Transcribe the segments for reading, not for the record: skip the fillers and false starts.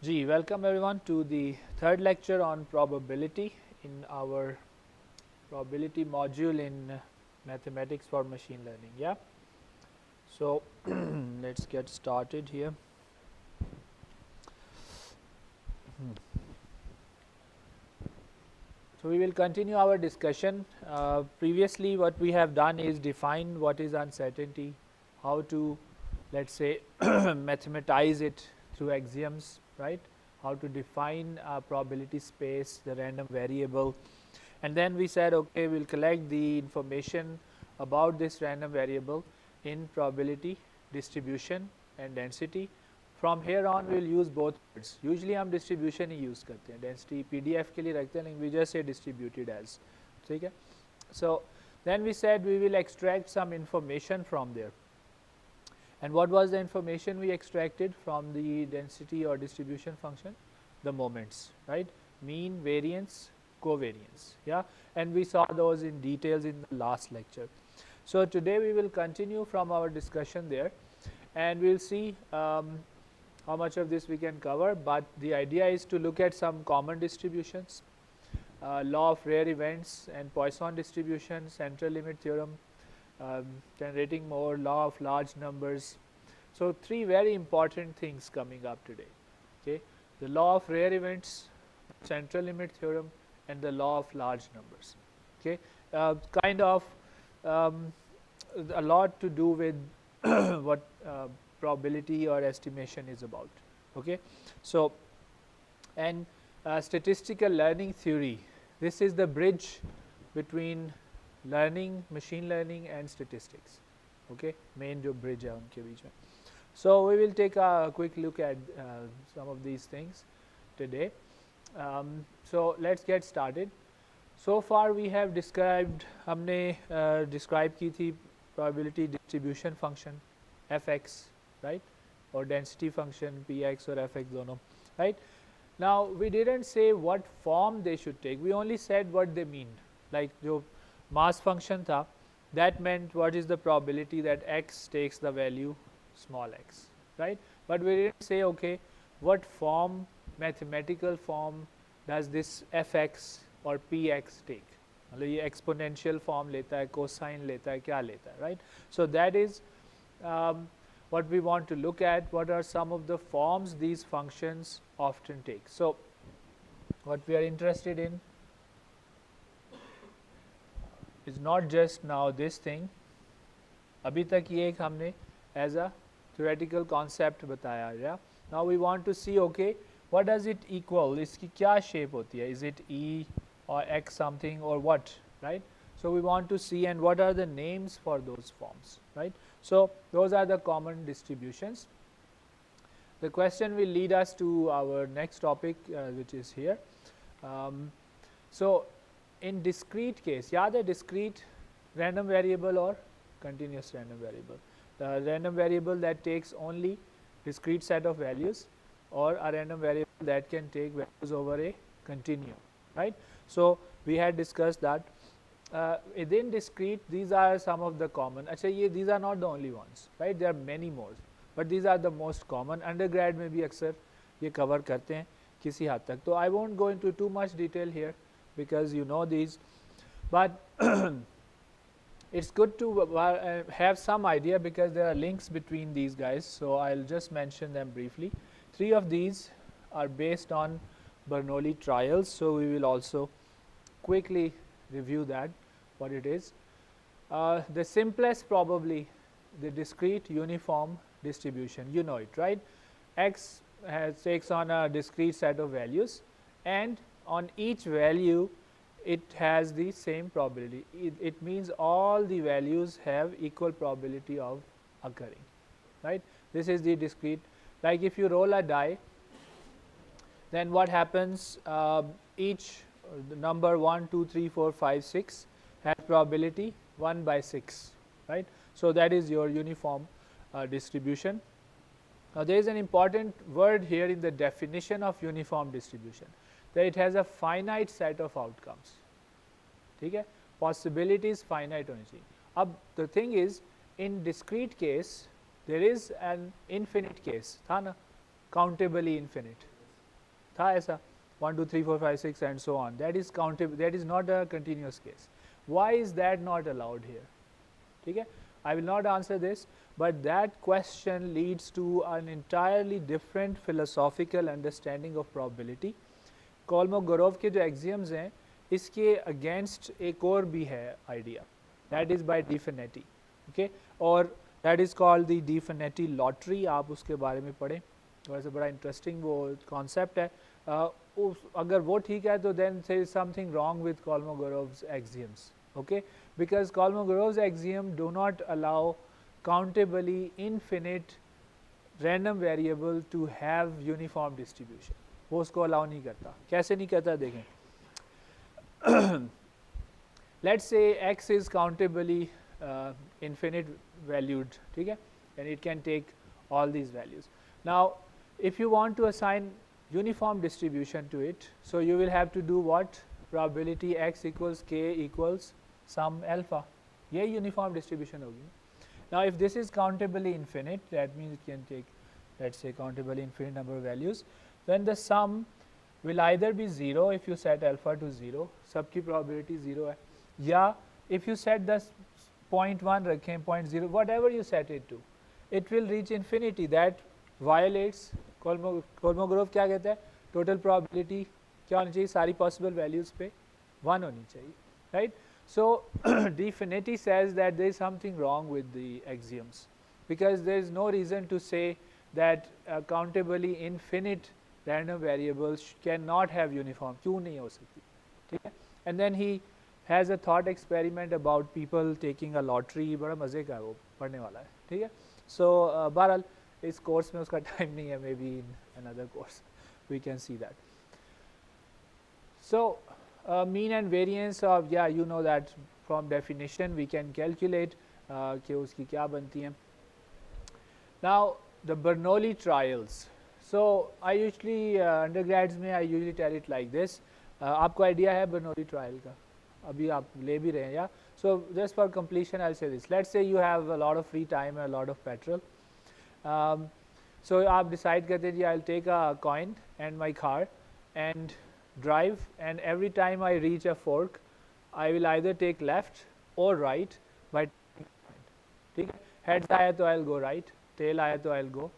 Ji, welcome everyone to the third lecture on probability in our probability module in mathematics for machine learning. Yeah. So let's get started here. So we will continue our discussion. Previously, what we have done is define what is uncertainty, how to, let's say, mathematize it through axioms, right? How to define a probability space, the random variable, and then we said, okay, we'll collect the information about this random variable in probability, distribution, and density. From here on, we'll use both words. Usually हम distribution ही use करते हैं, density PDF के लिए रखते हैं, लेकिन we just say distributed as, ठीक है? So then we said we will extract some information from there. And what was the information we extracted from the density or distribution function? The moments, right? Mean, variance, covariance, yeah, and we saw those in details in the last lecture. So today we will continue from our discussion there, and we'll see how much of this we can cover, but the idea is to look at some common distributions, law of rare events and Poisson distribution, central limit theorem, generating more, law of large numbers. So three very important things coming up today, okay? The law of rare events, central limit theorem, and the law of large numbers, okay? Kind of a lot to do with what probability or estimation is about, okay? So, and statistical learning theory, this is the bridge between learning, machine learning and statistics, okay? Main जो bridge है उनके बीच में. So we will take a quick look at some of these things today. So let's get started. So far we have described, हमने describe की थी probability distribution function fx, right, or density function px or fx दोनों, right? Now we didn't say what form they should take, we only said what they mean. Like जो mass function था, that meant what is the probability that x takes the value small x, right? But we didn't say, okay, what form, mathematical form does this fx or px take? मतलब ये exponential form लेता है, cosine लेता है, क्या लेता है, right? So that is what we want to look at. What are some of the forms these functions often take? So what we are interested in is not just now this thing. अभी तक ये एक हमने as a theoretical concept बताया, yeah. Now we want to see, okay, what does it equal? इसकी क्या shape होती है? Is it E or X something or what, right? So we want to see, and what are the names for those forms, right? So those are the common distributions. The question will lead us to our next topic, which is here. So in discrete case, याद है discrete random variable or continuous random variable? The random variable that takes only discrete set of values, or a random variable that can take values over a continuum, right? So we had discussed that within discrete, these are some of the common. Actually, these are not the only ones, right? There are many more, but these are the most common. Undergrad में भी अक्सर ये cover करते हैं किसी हद तक. So I won't go into too much detail here because you know these, but it's good to have some idea because there are links between these guys. So I'll just mention them briefly. Three of these are based on Bernoulli trials, so we will also quickly review that, what it is. The simplest probably the discrete uniform distribution, you know it, right? X takes on a discrete set of values, and on each value it has the same probability. It means all the values have equal probability of occurring, right? This is the discrete. Like if you roll a die, then what happens? Each the number 1, 2, 3, 4, 5, 6 has probability 1 by 6, right? So that is your uniform distribution. Now there is an important word here in the definition of uniform distribution, that it has a finite set of outcomes. ठीक है? Possibilities finite होनी चाहिए. अब the thing is, in discrete case there is an infinite case, था ना? Countably infinite. था ऐसा 1 2 3 4 5 6 and so on, that is countable, that is not a continuous case. Why is that not allowed here? ठीक है, I will not answer this, but that question leads to an entirely different philosophical understanding of probability. Kolmogorov के जो axioms हैं इसके against एक और भी है idea, that is by Di-Finetti, okay, और that is called the Di-Finetti lottery. आप उसके बारे में पढ़ें, वैसे बड़ा इंटरेस्टिंग वो कॉन्सेप्ट है. अगर वो ठीक है तो then there is something wrong with Kolmogorov's axioms, okay, because Kolmogorov's axiom do not allow countably infinite random variable to have uniform distribution. वो उसको अलाउ नहीं करता. कैसे नहीं करता देखें. Let's say x is countably infinite valued, ठीक है, and it can take all these values. Now if you want to assign uniform distribution to it, so you will have to do what? Probability x equals k equals sum alpha. ये uniform distribution होगी. Now if this is countably infinite, that means it can take, let's say, countably infinite number of values, then the sum will either be 0 if you set alpha to 0, सबकी probability 0 है, या if you set the 0.1 रखें, 0.0, whatever you set it to, it will reach infinity. That violates Kolmogorov. क्या कहता है? Total probability क्या होनी चाहिए? सारी possible values पे 1 होनी चाहिए, right? So Di-Finetti says that there is something wrong with the axioms, because there is no reason to say that countably infinite random variables cannot have uniform. क्यों नहीं हो सकती, ठीक है? And then he has a thought experiment about people taking a lottery. बड़ा मज़े का है वो, पढ़ने वाला है, ठीक है? So बहरहाल इस कोर्स में उसका टाइम नहीं है, maybe in another course we can see that. So mean and variance of, yeah, you know that from definition we can calculate कि उसकी क्या बनती हैं. Now the Bernoulli trials. So I usually undergrads में I usually tell it like this. आपको idea है Bernoulli trial का? अभी आप ले भी रहे हैं या? So just for completion I'll say this. Let's say you have a lot of free time and a lot of petrol. So आप decide करते हैं, I'll take a coin and my car and drive, and every time I reach a fork I will either take left or right by ठीक है. Heads आया तो I'll go right, tail आया तो I'll go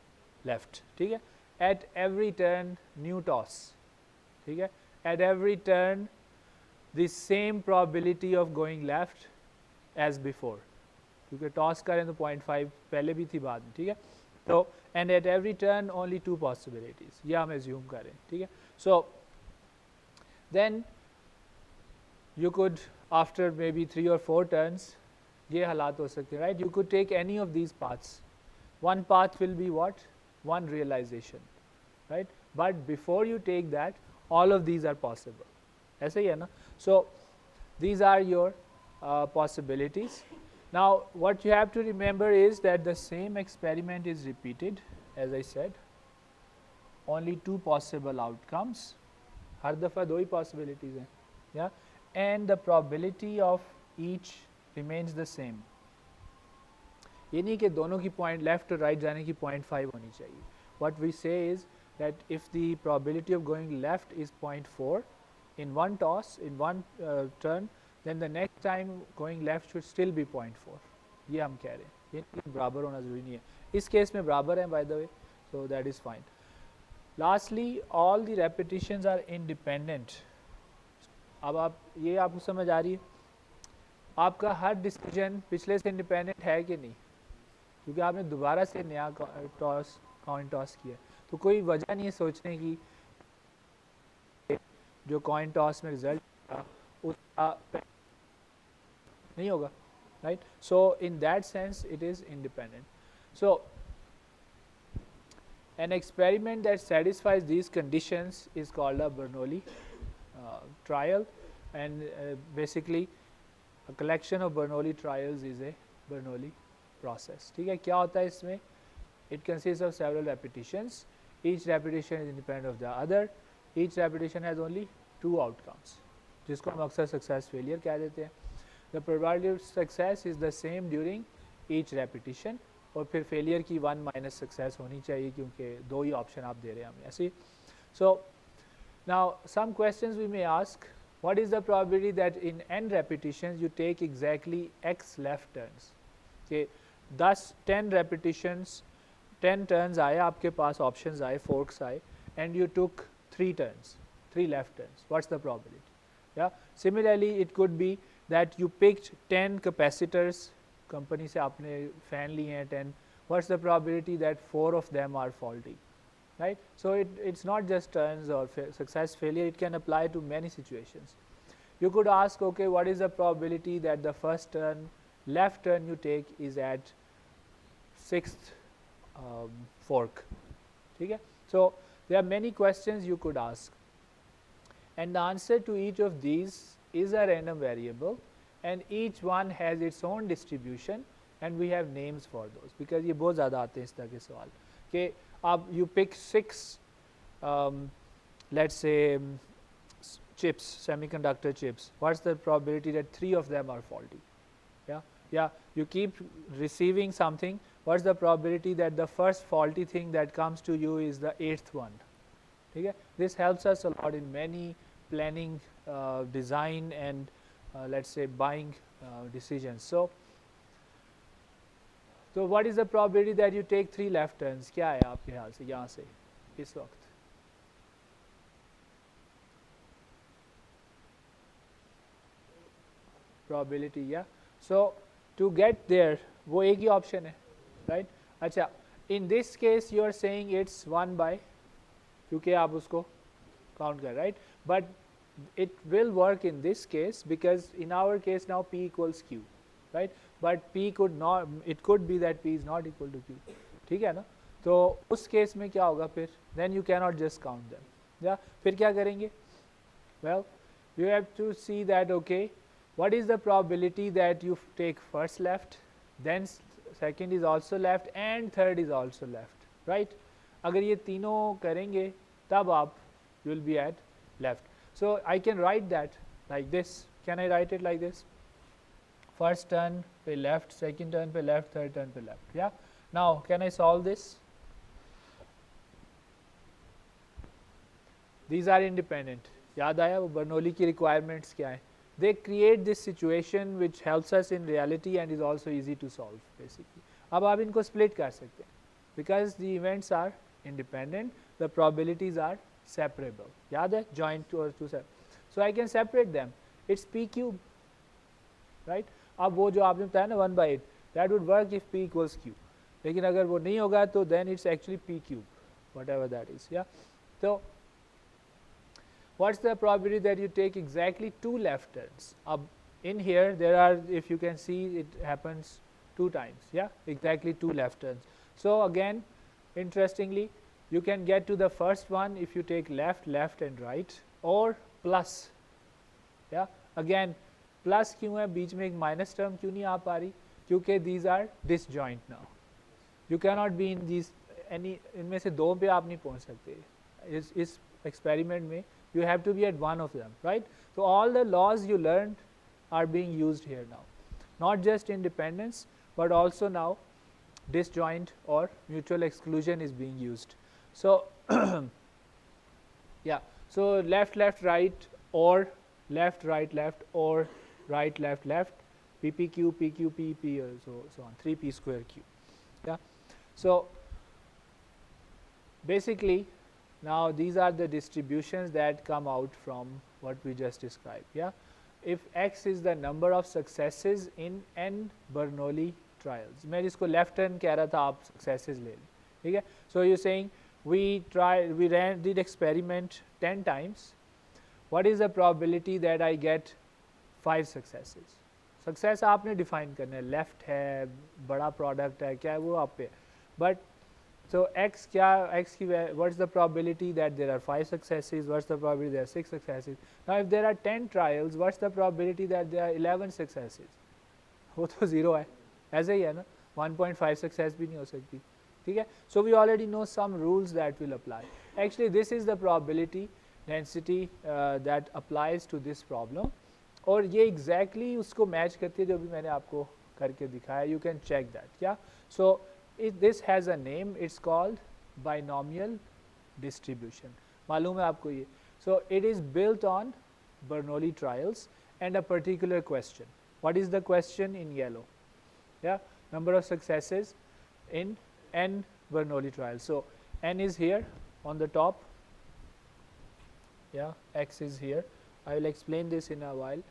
left, ठीक है. At every turn new toss, ठीक है. At every turn the same probability of going left as before, क्योंकि toss करें तो 0.5 पहले भी थी बाद में, ठीक है. तो and at every turn only 2 possibilities, ये हम assume करें, ठीक है. So then you could, after maybe 3 or 4 turns, ये हालात हो सकते हैं, right? You could take any of these paths. One path will be what? One realization, right? But before you take that, all of these are possible. ऐसा ही है ना? So these are your possibilities. Now what you have to remember is that the same experiment is repeated, as I said. Only 2 possible outcomes. हर दफ़ा 2 ही possibilities हैं, yeah? And the probability of each remains the same. ये नहीं कि दोनों की point left और right जाने की 0.5 होनी चाहिए. What we say is that if the probability of going left is 0.4 in one toss, in one turn, then the next time going left should still be 0.4. ये हम कह रहे हैं, ये बराबर होना ज़रूरी नहीं है. इस केस में बराबर है, by the way, so that is fine. Lastly, all the repetitions are independent. अब आप ये आपको समझ आ रही है, आपका हर डिसीजन पिछले से इंडिपेंडेंट है कि नहीं, क्योंकि आपने दोबारा से नया कॉइन टॉस किया, तो कोई वजह नहीं है सोचने की जो कॉइन टॉस में रिजल्ट उसका नहीं होगा, right? So in that sense it is independent. So an experiment that satisfies these conditions is called a Bernoulli trial, and basically a collection of Bernoulli trials is a Bernoulli process. ठीक है, क्या होता है इसमें? It consists of several repetitions. Each repetition is independent of the other. Each repetition has only 2 outcomes, जिसको हम अक्सर success failure कह देते हैं. The probability of success is the same during each repetition, और फिर फेलियर की 1 माइनस सक्सेस होनी चाहिए, क्योंकि 2 ही ऑप्शन आप दे रहे हैं हमें ऐसे. सो Now some questions we may ask, what is the probability that in n repetitions you take exactly x left turns? Okay, thus 10 repetitions, 10 turns आए आपके पास options आए, forks आए, and you took 3 turns, 3 left turns. What's the probability? Yeah. Similarly, it could be that you picked 10 capacitors, company से आपने fan लिए हैं 10. What's the probability that 4 of them are faulty? Right. So it's not just turns or success failure, it can apply to many situations. You could ask, okay, what is the probability that the first turn, left turn you take is at 6th fork? Okay? So there are many questions you could ask, and the answer to each of these is a random variable, and each one has its own distribution, and we have names for those, because ये बहुत ज़्यादा आते हैं इस तरह के सवाल कि अब you pick 6 let's say chips, semiconductor chips. What's the probability that 3 of them are faulty? Yeah, you keep receiving something. What's the probability that the first faulty thing that comes to you is the 8th one? Okay? This helps us a lot in many planning, design, and let's say buying decisions. So what is the probability that you take 3 left turns? क्या है आपके ख्याल से यहाँ से इस वक्त? Probability, yeah. So to get there, वो एक ही option है, right? अच्छा, in this case you are saying it's 1 by, क्योंकि आप उसको count कर, right? But it will work in this case because in our case now p equals q, right? But p could not, it could be that p is not equal to q. ठीक है ना? तो उस case में क्या होगा फिर? Then you cannot just count them. Yeah? फिर क्या करेंगे? Well, you have to see that, okay, what is the probability that you take first left, then second is also left, and third is also left, right? अगर ये तीनों करेंगे तब आप you will be at left. So I can write that like this. Can I write it like this? First turn पे left, second turn पे left, third turn पे left. Yeah. Now can I solve this? These are independent. याद आया वो Bernoulli की requirements क्या है? They create this situation which helps us in reality and is also easy to solve basically. अब आप इनको split कर सकते हैं because the events are independent, the probabilities are separable. याद है joint और two separate. So I can separate them. It's p cube, right? अब वो जो आपने बताया ना 1 by 8, that would work if p equals q. लेकिन अगर वो नहीं होगा तो then it's actually p cube, whatever that is. Yeah. So what's the probability that you take exactly 2 left turns? In here there are, if you can see, it happens 2 times. Yeah, exactly 2 left turns. So again, interestingly, you can get to the first one if you take left, left and right, or plus. Yeah, again plus क्यों है, बीच में एक minus term क्यों नहीं आ पा रही? क्योंकि these are disjoint now. You cannot be in these any, इनमें से दो पे आप नहीं पहुंच सकते इस experiment में. You have to be at one of them, right? So all the laws you learned are being used here now, not just independence but also now disjoint or mutual exclusion is being used. So yeah, so left left right or left right left or right left left, ppq pq pp so on, 3p square q. Yeah, so basically now these are the distributions that come out from what we just described. Yeah, if x is the number of successes in n Bernoulli trials, मैं जिसको left turn कह रहा था आप successes ले लें, ठीक है? So you're saying we did experiment 10 times. What is the probability that I get 5 successes? Success आपने define करना है, left है, बड़ा product है, क्या है वो आप पे, but so x क्या, x की what's the probability that there are 5 successes, what's the probability there are 6 successes? Now if there are 10 trials, what's the probability that there are 11 successes? वो तो 0 है, ऐसे ही है ना, 1.5 success भी नहीं हो सकती, ठीक है? So we already know some rules that will apply. Actually this is the probability density that applies to this problem, और ये exactly उसको match करती है जो भी मैंने आपको करके दिखाया. You can check that. Yeah, so this has a name, it's called binomial distribution. मालूम है आपको ये? So it is built on Bernoulli trials and a particular question. What is the question in yellow? Yeah, number of successes in n Bernoulli trials. So n is here on the top. Yeah, x is here. I will explain this in a while.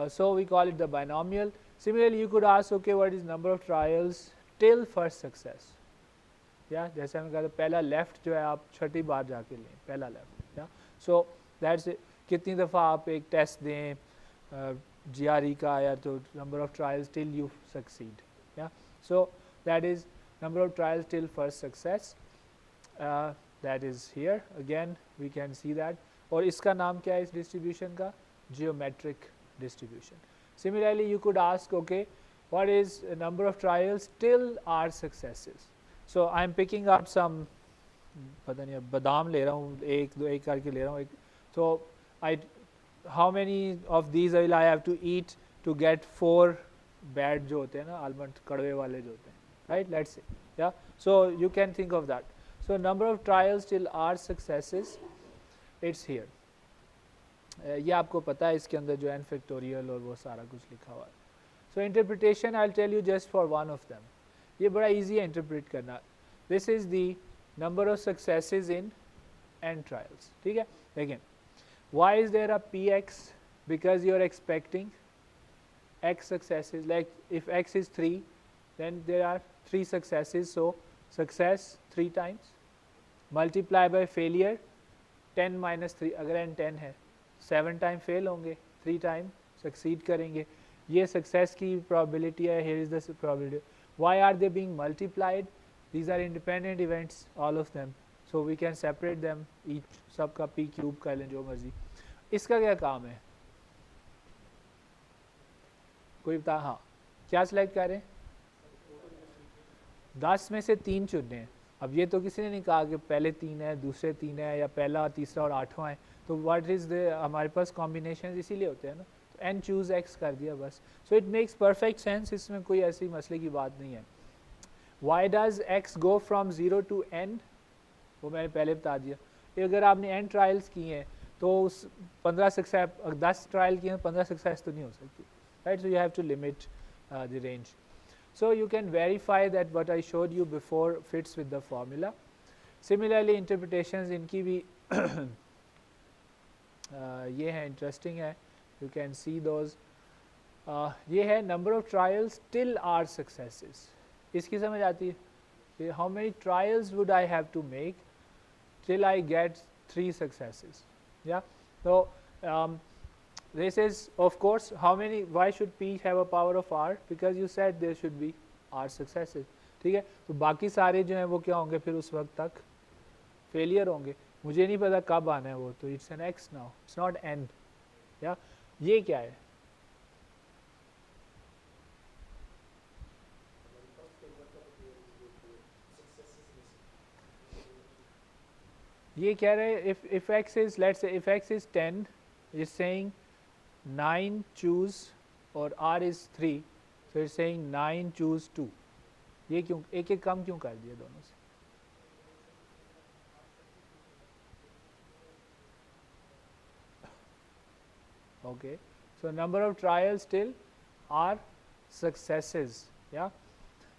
So we call it the binomial. Similarly, you could ask, okay, what is number of trials till first success? Yeah, जैसे हमने कहा था पहला left जो है आप छठी बार जाके लें, पहला लेफ्ट. या सो दैट्स कितनी दफ़ा आप एक टेस्ट दें GRE का या तो number of trials till you succeed. या so that is number of trials till first success. That is here again we can see that. और इसका नाम क्या है इस डिस्ट्रीब्यूशन का? Geometric distribution. Similarly, you could ask, okay, what is the number of trials till R successes? So I am picking up some, पता नहीं बादाम ले रहा हूँ, एक दो एक करके ले रहा हूँ. So how many of these will I have to eat to get 4 bad जो होते हैं ना almond कड़वे वाले जो होते हैं, right? Let's say, yeah. So you can think of that. So number of trials till R successes, it's here. ये आपको पता है इसके अंदर जो n फैक्टोरियल और वो सारा कुछ लिखा हुआ है. So interpretation I will tell you just for one of them. ये बड़ा इजी है इंटरप्रेट करना. This is the number of successes in n trials. ठीक है, देखें why is there a px? Because you are expecting x successes. Like if x is 3, then there are 3 successes. So success 3 times multiply by failure 10 minus 3. अगर n 10 है 7 time fail होंगे, 3 time succeed करेंगे. ये success की probability है. Here is the probability. Why are they being multiplied? These are independent events, all of them. So we can separate them each. सबका p cube कर लें जो मर्जी. इसका क्या काम है? कोई बता. हाँ, क्या सिलेक्ट करें? 10 में से 3 चुनने हैं. अब ये तो किसी ने नहीं कहा कि पहले 3 है, दूसरे 3 है, या पहला, तीसरा और 8वां है. तो व्हाट इज़ द हमारे पास कॉम्बिनेशन इसीलिए होते हैं ना. तो एन चूज़ एक्स कर दिया बस. So it makes perfect sense. इसमें कोई ऐसी मसले की बात नहीं है. Why does X go from 0 to n? वो मैंने पहले बता दिया. अगर आपने n ट्रायल्स किए हैं तो उस 15 सक्सेस, 10 ट्रायल किए हैं 15 सक्सेस तो नहीं हो सकती, right. So you have to limit the range. So you can verify that what I showed you before fits with the formula. Similarly, interpretations इनकी भी ये है, इंटरेस्टिंग है. You can see those. ये है number of trials till R successes. इसकी समझ आती है? How many trials would I have to make till I get 3 successes? Yeah. So this is of course how many. Why should p have a power of r? Because you said there should be r successes. ठीक है, तो बाकी सारे जो हैं वो क्या होंगे फिर उस वक्त तक? फेलियर होंगे. मुझे नहीं पता कब आना है वो, तो it's an x now, it's not n. या ये क्या है? ये कह रहे हैं if x is, let's say if x is 10, is saying 9 choose, और r is 3, so it's saying 9 choose 2. ये क्यों एक एक कम क्यों कर दिया दोनों से? Okay, so number of trials till R successes. Yeah,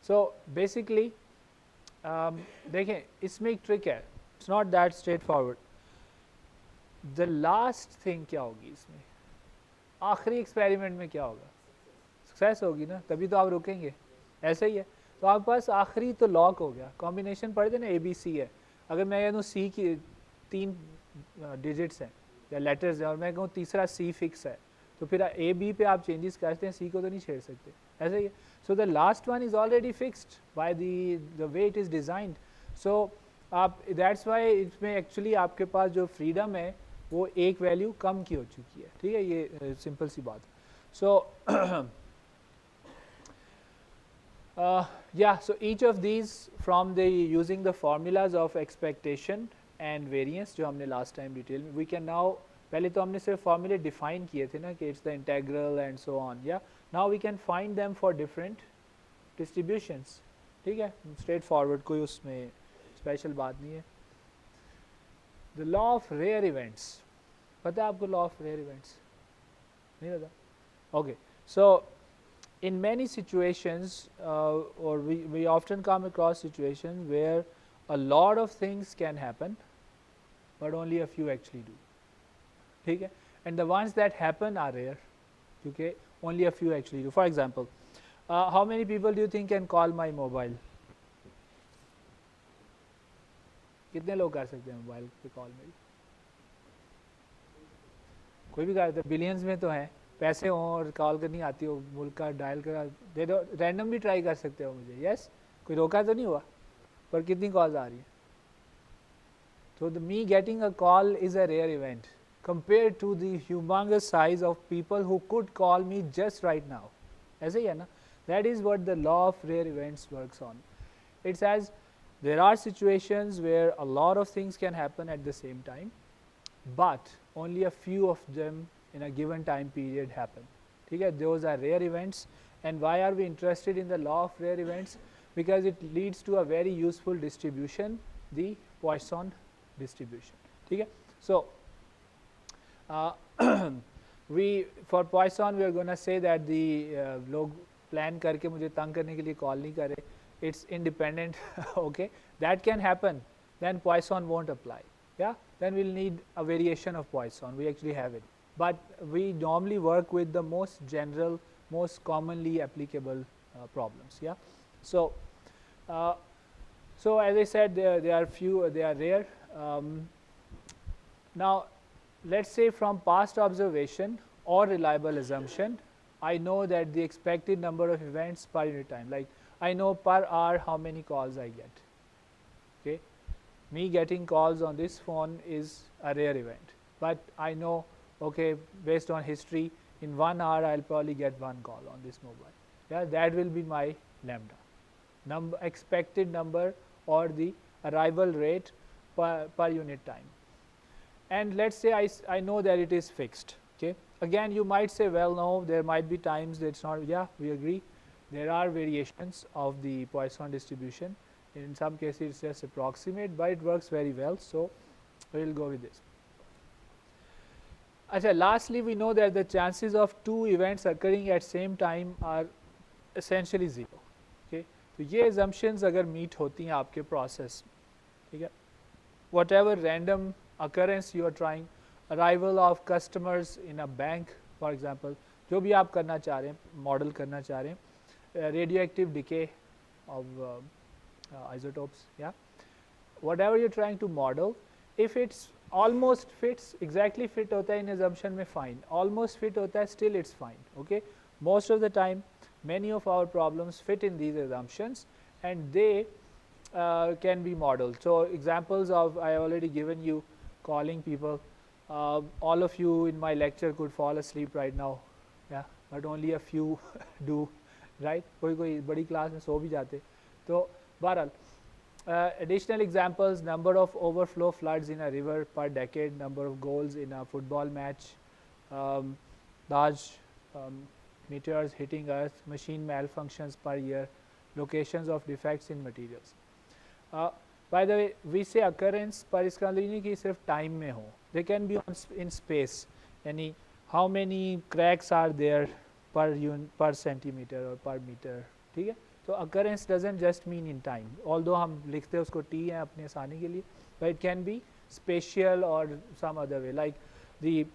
so basically देखें इसमें एक ट्रिक है. It's not that straightforward. The last thing क्या होगी इसमें? आखिरी एक्सपेरिमेंट में क्या होगा? सक्सेस होगी ना, तभी तो आप रुकेंगे. ऐसा ही है. तो आपके पास आखिरी तो लॉक हो गया. कॉम्बिनेशन पढ़ते ना ABC है. अगर मैं कहूँ C की 3 डिजिट्स हैं या लेटर्स हैं और मैं कहूँ तीसरा C फिक्स है, तो फिर A B पे आप चेंजेस करते हैं, C को तो नहीं छेड़ सकते. ऐसा ही है. So the last one is already fixed by the way it is designed. So आप दैट्स वाई इसमें एक्चुअली आपके पास जो फ्रीडम है वो एक वैल्यू कम की हो चुकी है. ठीक है, ये सिंपल सी बात. सो yeah, so each of these from the using the formulas of expectation and variance जो हमने last time detail में, we can now, पहले तो हमने सिर्फ formula define किए थे ना कि it's the integral and so on. Yeah, now we can find them for different distributions. ठीक है, straight forward, कोई उसमें स्पेशल बात नहीं है. The law of rare events. पता है आपको लॉ ऑफ रेयर इवेंट्स? नहीं पता? Okay, so in many situations or we often come across situations where a lot of things can happen but only a few actually do. ठीक है? And the ones that happen are rare. Okay, only a few actually do. For example, how many people do you think can call my mobile? कितने लोग कर सकते हैं mobile पे call मेरी? कोई भी कर सकता है, बिलियंस में तो हैं, पैसे हों और कॉल करनी आती हो, मुल्क का डायल कर दे दो, रैंडम भी ट्राई कर सकते हो मुझे, यस, कोई रोका तो नहीं हुआ, पर कितनी कॉल्स आ रही हैं? So me getting a call is a rare event compared to the humongous size of people who could call me just right now. ऐसे ही है ना? That is what the law of rare events works on. It says there are situations where a lot of things can happen at the same time, but only a few of them in a given time period happen. ठीक है? Those are rare events. And why are we interested in the law of rare events? Because it leads to a very useful distribution, the Poisson distribution. ठीक है? So we for Poisson we are going to say that the लोग plan करके मुझे तंग करने के लिए call नहीं करे, it's independent. Okay, that can happen, then Poisson won't apply. Yeah, then we'll need a variation of Poisson. We actually have it, but we normally work with the most general, most commonly applicable problems. Yeah, so so as I said, there are few, they are rare. Now let's say from past observation or reliable assumption, I know that the expected number of events per unit time, like I know per hour how many calls I get. Okay, me getting calls on this phone is a rare event, but I know, okay, based on history, in 1 hour I'll probably get 1 call on this mobile. Yeah, that will be my lambda, expected number or the arrival rate per unit time. And let's say I know that it is fixed. Okay, again you might say, well, no, there might be times that it's not. Yeah, we agree, there are variations of the Poisson distribution. In some cases it's just approximate, but it works very well, so we will go with this. Achha, lastly, we know that the chances of 2 events occurring at same time are essentially 0. Okay, तो ये assumptions अगर meet होती हैं आपके process, ठीक है, whatever random occurrence you are trying, arrival of customers in a bank for example, जो भी आप करना चाह रहे हैं, model करना चाह रहे हैं, radioactive decay of isotopes, yeah, whatever you're trying to model, if it's almost fits, exactly fit होता है in assumption में, fine, almost fit होता है, still it's fine. Okay, most of the time many of our problems fit in these assumptions and they can be modeled. So examples of, I have already given you calling people, all of you in my lecture could fall asleep right now, yeah, but only a few do, right? कोई कोई बड़ी class में सो भी जाते. तो बहरहाल additional examples, number of overflow floods in a river per decade, number of goals in a football match, large meteors hitting earth, machine malfunctions per year, locations of defects in materials. By the way, we say occurrence, पर इसका मतलब नहीं कि सिर्फ time में हो, they can be in space, यानी how many cracks are there per centimeter or per meter, ठीक है. So occurrence doesn't just mean in time, although हम लिखते हैं उसको t है अपने आसानी के लिए, but it can be spatial or some other way. Like the,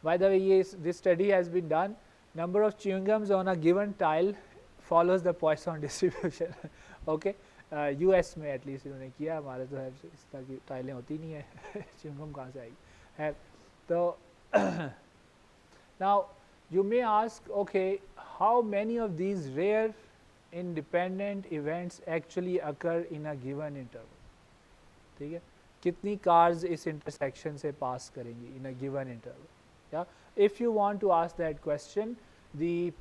by the way, yes, this study has been done, number of chewing gums on a given tile follows the Poisson distribution. Okay, US में at least इन्होंने किया, हमारे तो है इस तरह की टाइलें होती नहीं है, chewing gum कहाँ से आएगी, है तो now you may ask, okay, how many of these rare independent events actually occur in a given interval, ठीक है, कितनी cars इस intersection से pass करेंगी in a given interval. Yeah, if you want to ask that question, the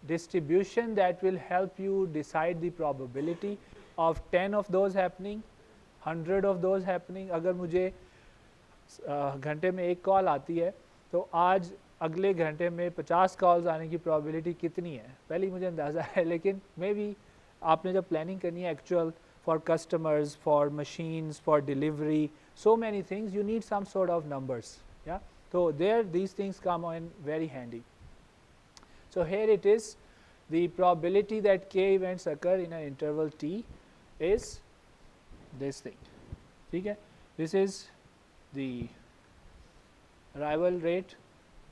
distribution that will help you decide the probability of 10 of those happening, 100 of those happening, अगर मुझे घंटे में एक call आती है तो आज अगले घंटे में 50 कॉल्स आने की प्रोबेबिलिटी कितनी है, पहले ही मुझे अंदाज़ा है, लेकिन मे बी आपने जब प्लानिंग करनी है actual for customers, for machines, for delivery, so many things, you need some sort of numbers. Yeah, so there these things come in very handy. So here it is, the probability that k events occur in an interval t is this thing. Okay, this is the arrival rate,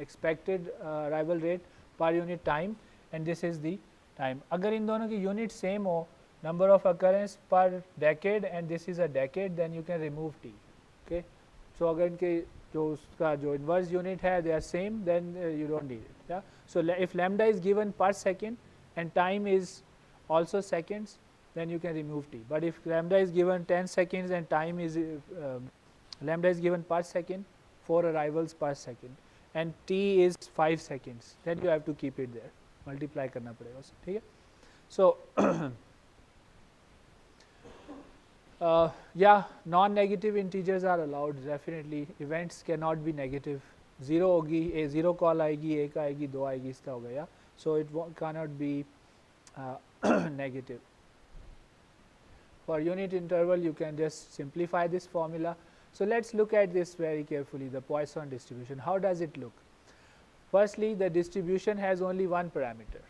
expected arrival rate per unit time, and this is the time. अगर इन दोनों की unit same हो, number of occurrence per decade and this is a decade, then you can remove t. Okay, so अगर इनके जो उसका जो inverse unit है they are same, then you don't need it. Yeah, so if lambda is given per second and time is also seconds, then you can remove t. But if lambda is given 10 seconds and time is lambda is given per second, 4 arrivals per second, and t is 5 seconds, then you have to keep it there, multiply करना पड़ेगा उससे, ठीक है. So yeah, non-negative integers are allowed definitely. Events cannot be negative. 0 होगी, 0 call आएगी, 1 आएगी, 2 आएगी, इसका हो गया. So it cannot be negative. For unit interval you can just simplify this formula. So let's look at this very carefully, the Poisson distribution. How does it look? Firstly, the distribution has only one parameter.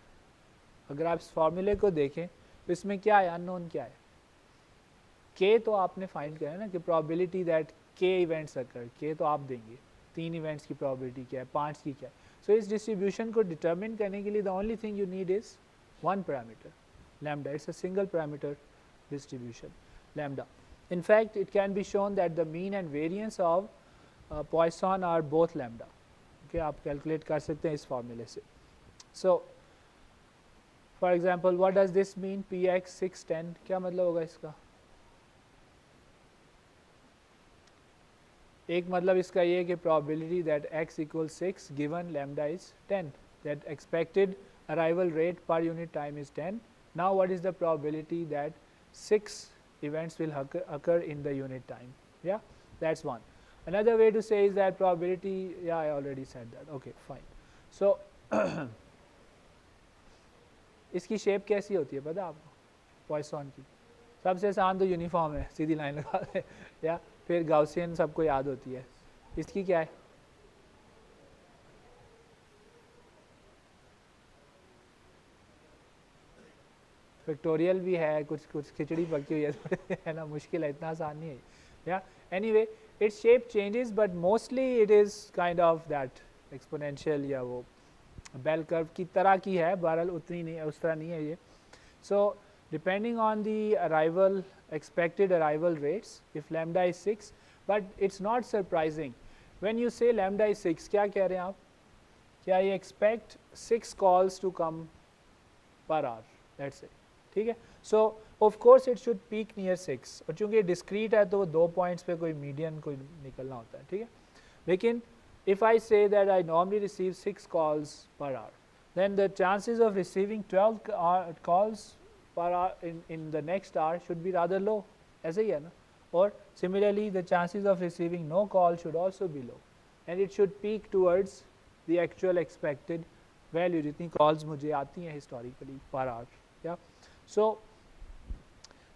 अगर आप इस फॉर्मूले को देखें तो इसमें क्या है, अननोन क्या है, k तो आपने फाइंड किया है ना कि probability that k events occur, k तो आप देंगे, 3 इवेंट्स की प्रोबेबिलिटी क्या है, 5 की क्या है. सो इस डिस्ट्रीब्यूशन को डिटरमिन करने के लिए the only thing you need is one parameter, lambda. It's a single parameter distribution, lambda. In fact, it can be shown that the mean and variance of Poisson are both lambda. Okay, आप calculate कर सकते हैं इस formula से. So, for example, what does this mean? Px 610 क्या मतलब होगा इसका? एक मतलब इसका ये कि probability that x equals 6 given lambda is 10, that expected arrival rate per unit time is 10. Now, what is the probability that 6 events will occur in the unit time? Yeah, that's one. Another way to say is that probability, yeah, I already said that. Okay, fine. So इसकी shape कैसी होती है पता है आपको, Poisson की? सबसे आसान तो यूनिफॉर्म है, सीधी लाइन लगा दे, या फिर गाउसियन सबको याद होती है. इसकी क्या है? फैक्टोरियल भी है, कुछ कुछ खिचड़ी पकी हुई है ना, मुश्किल है, इतना आसान नहीं है. या anyway its shape changes but mostly it is kind of that exponential या वो बेल कर्व की तरह की है, बहरहाल उतनी नहीं है, उस तरह नहीं है ये. So depending on the arrival, expected arrival rates, if lambda is 6, but it's not surprising when you say lambda is 6. क्या कह रहे हैं आप? क्या ये expect 6 calls to come per hour, let's say, ठीक है. So of course it should peak near 6, और चूंकि discrete है तो वो 2 points पे कोई median कोई निकलना होता है, ठीक है. लेकिन if I say that I normally receive 6 calls per hour, then the chances of receiving 12 calls per hour in the next hour should be rather low, ऐसे ही है ना. Or similarly the chances of receiving no call should also be low, and it should peak towards the actual expected value, जितनी calls मुझे आती हैं historically per hour. Yeah, so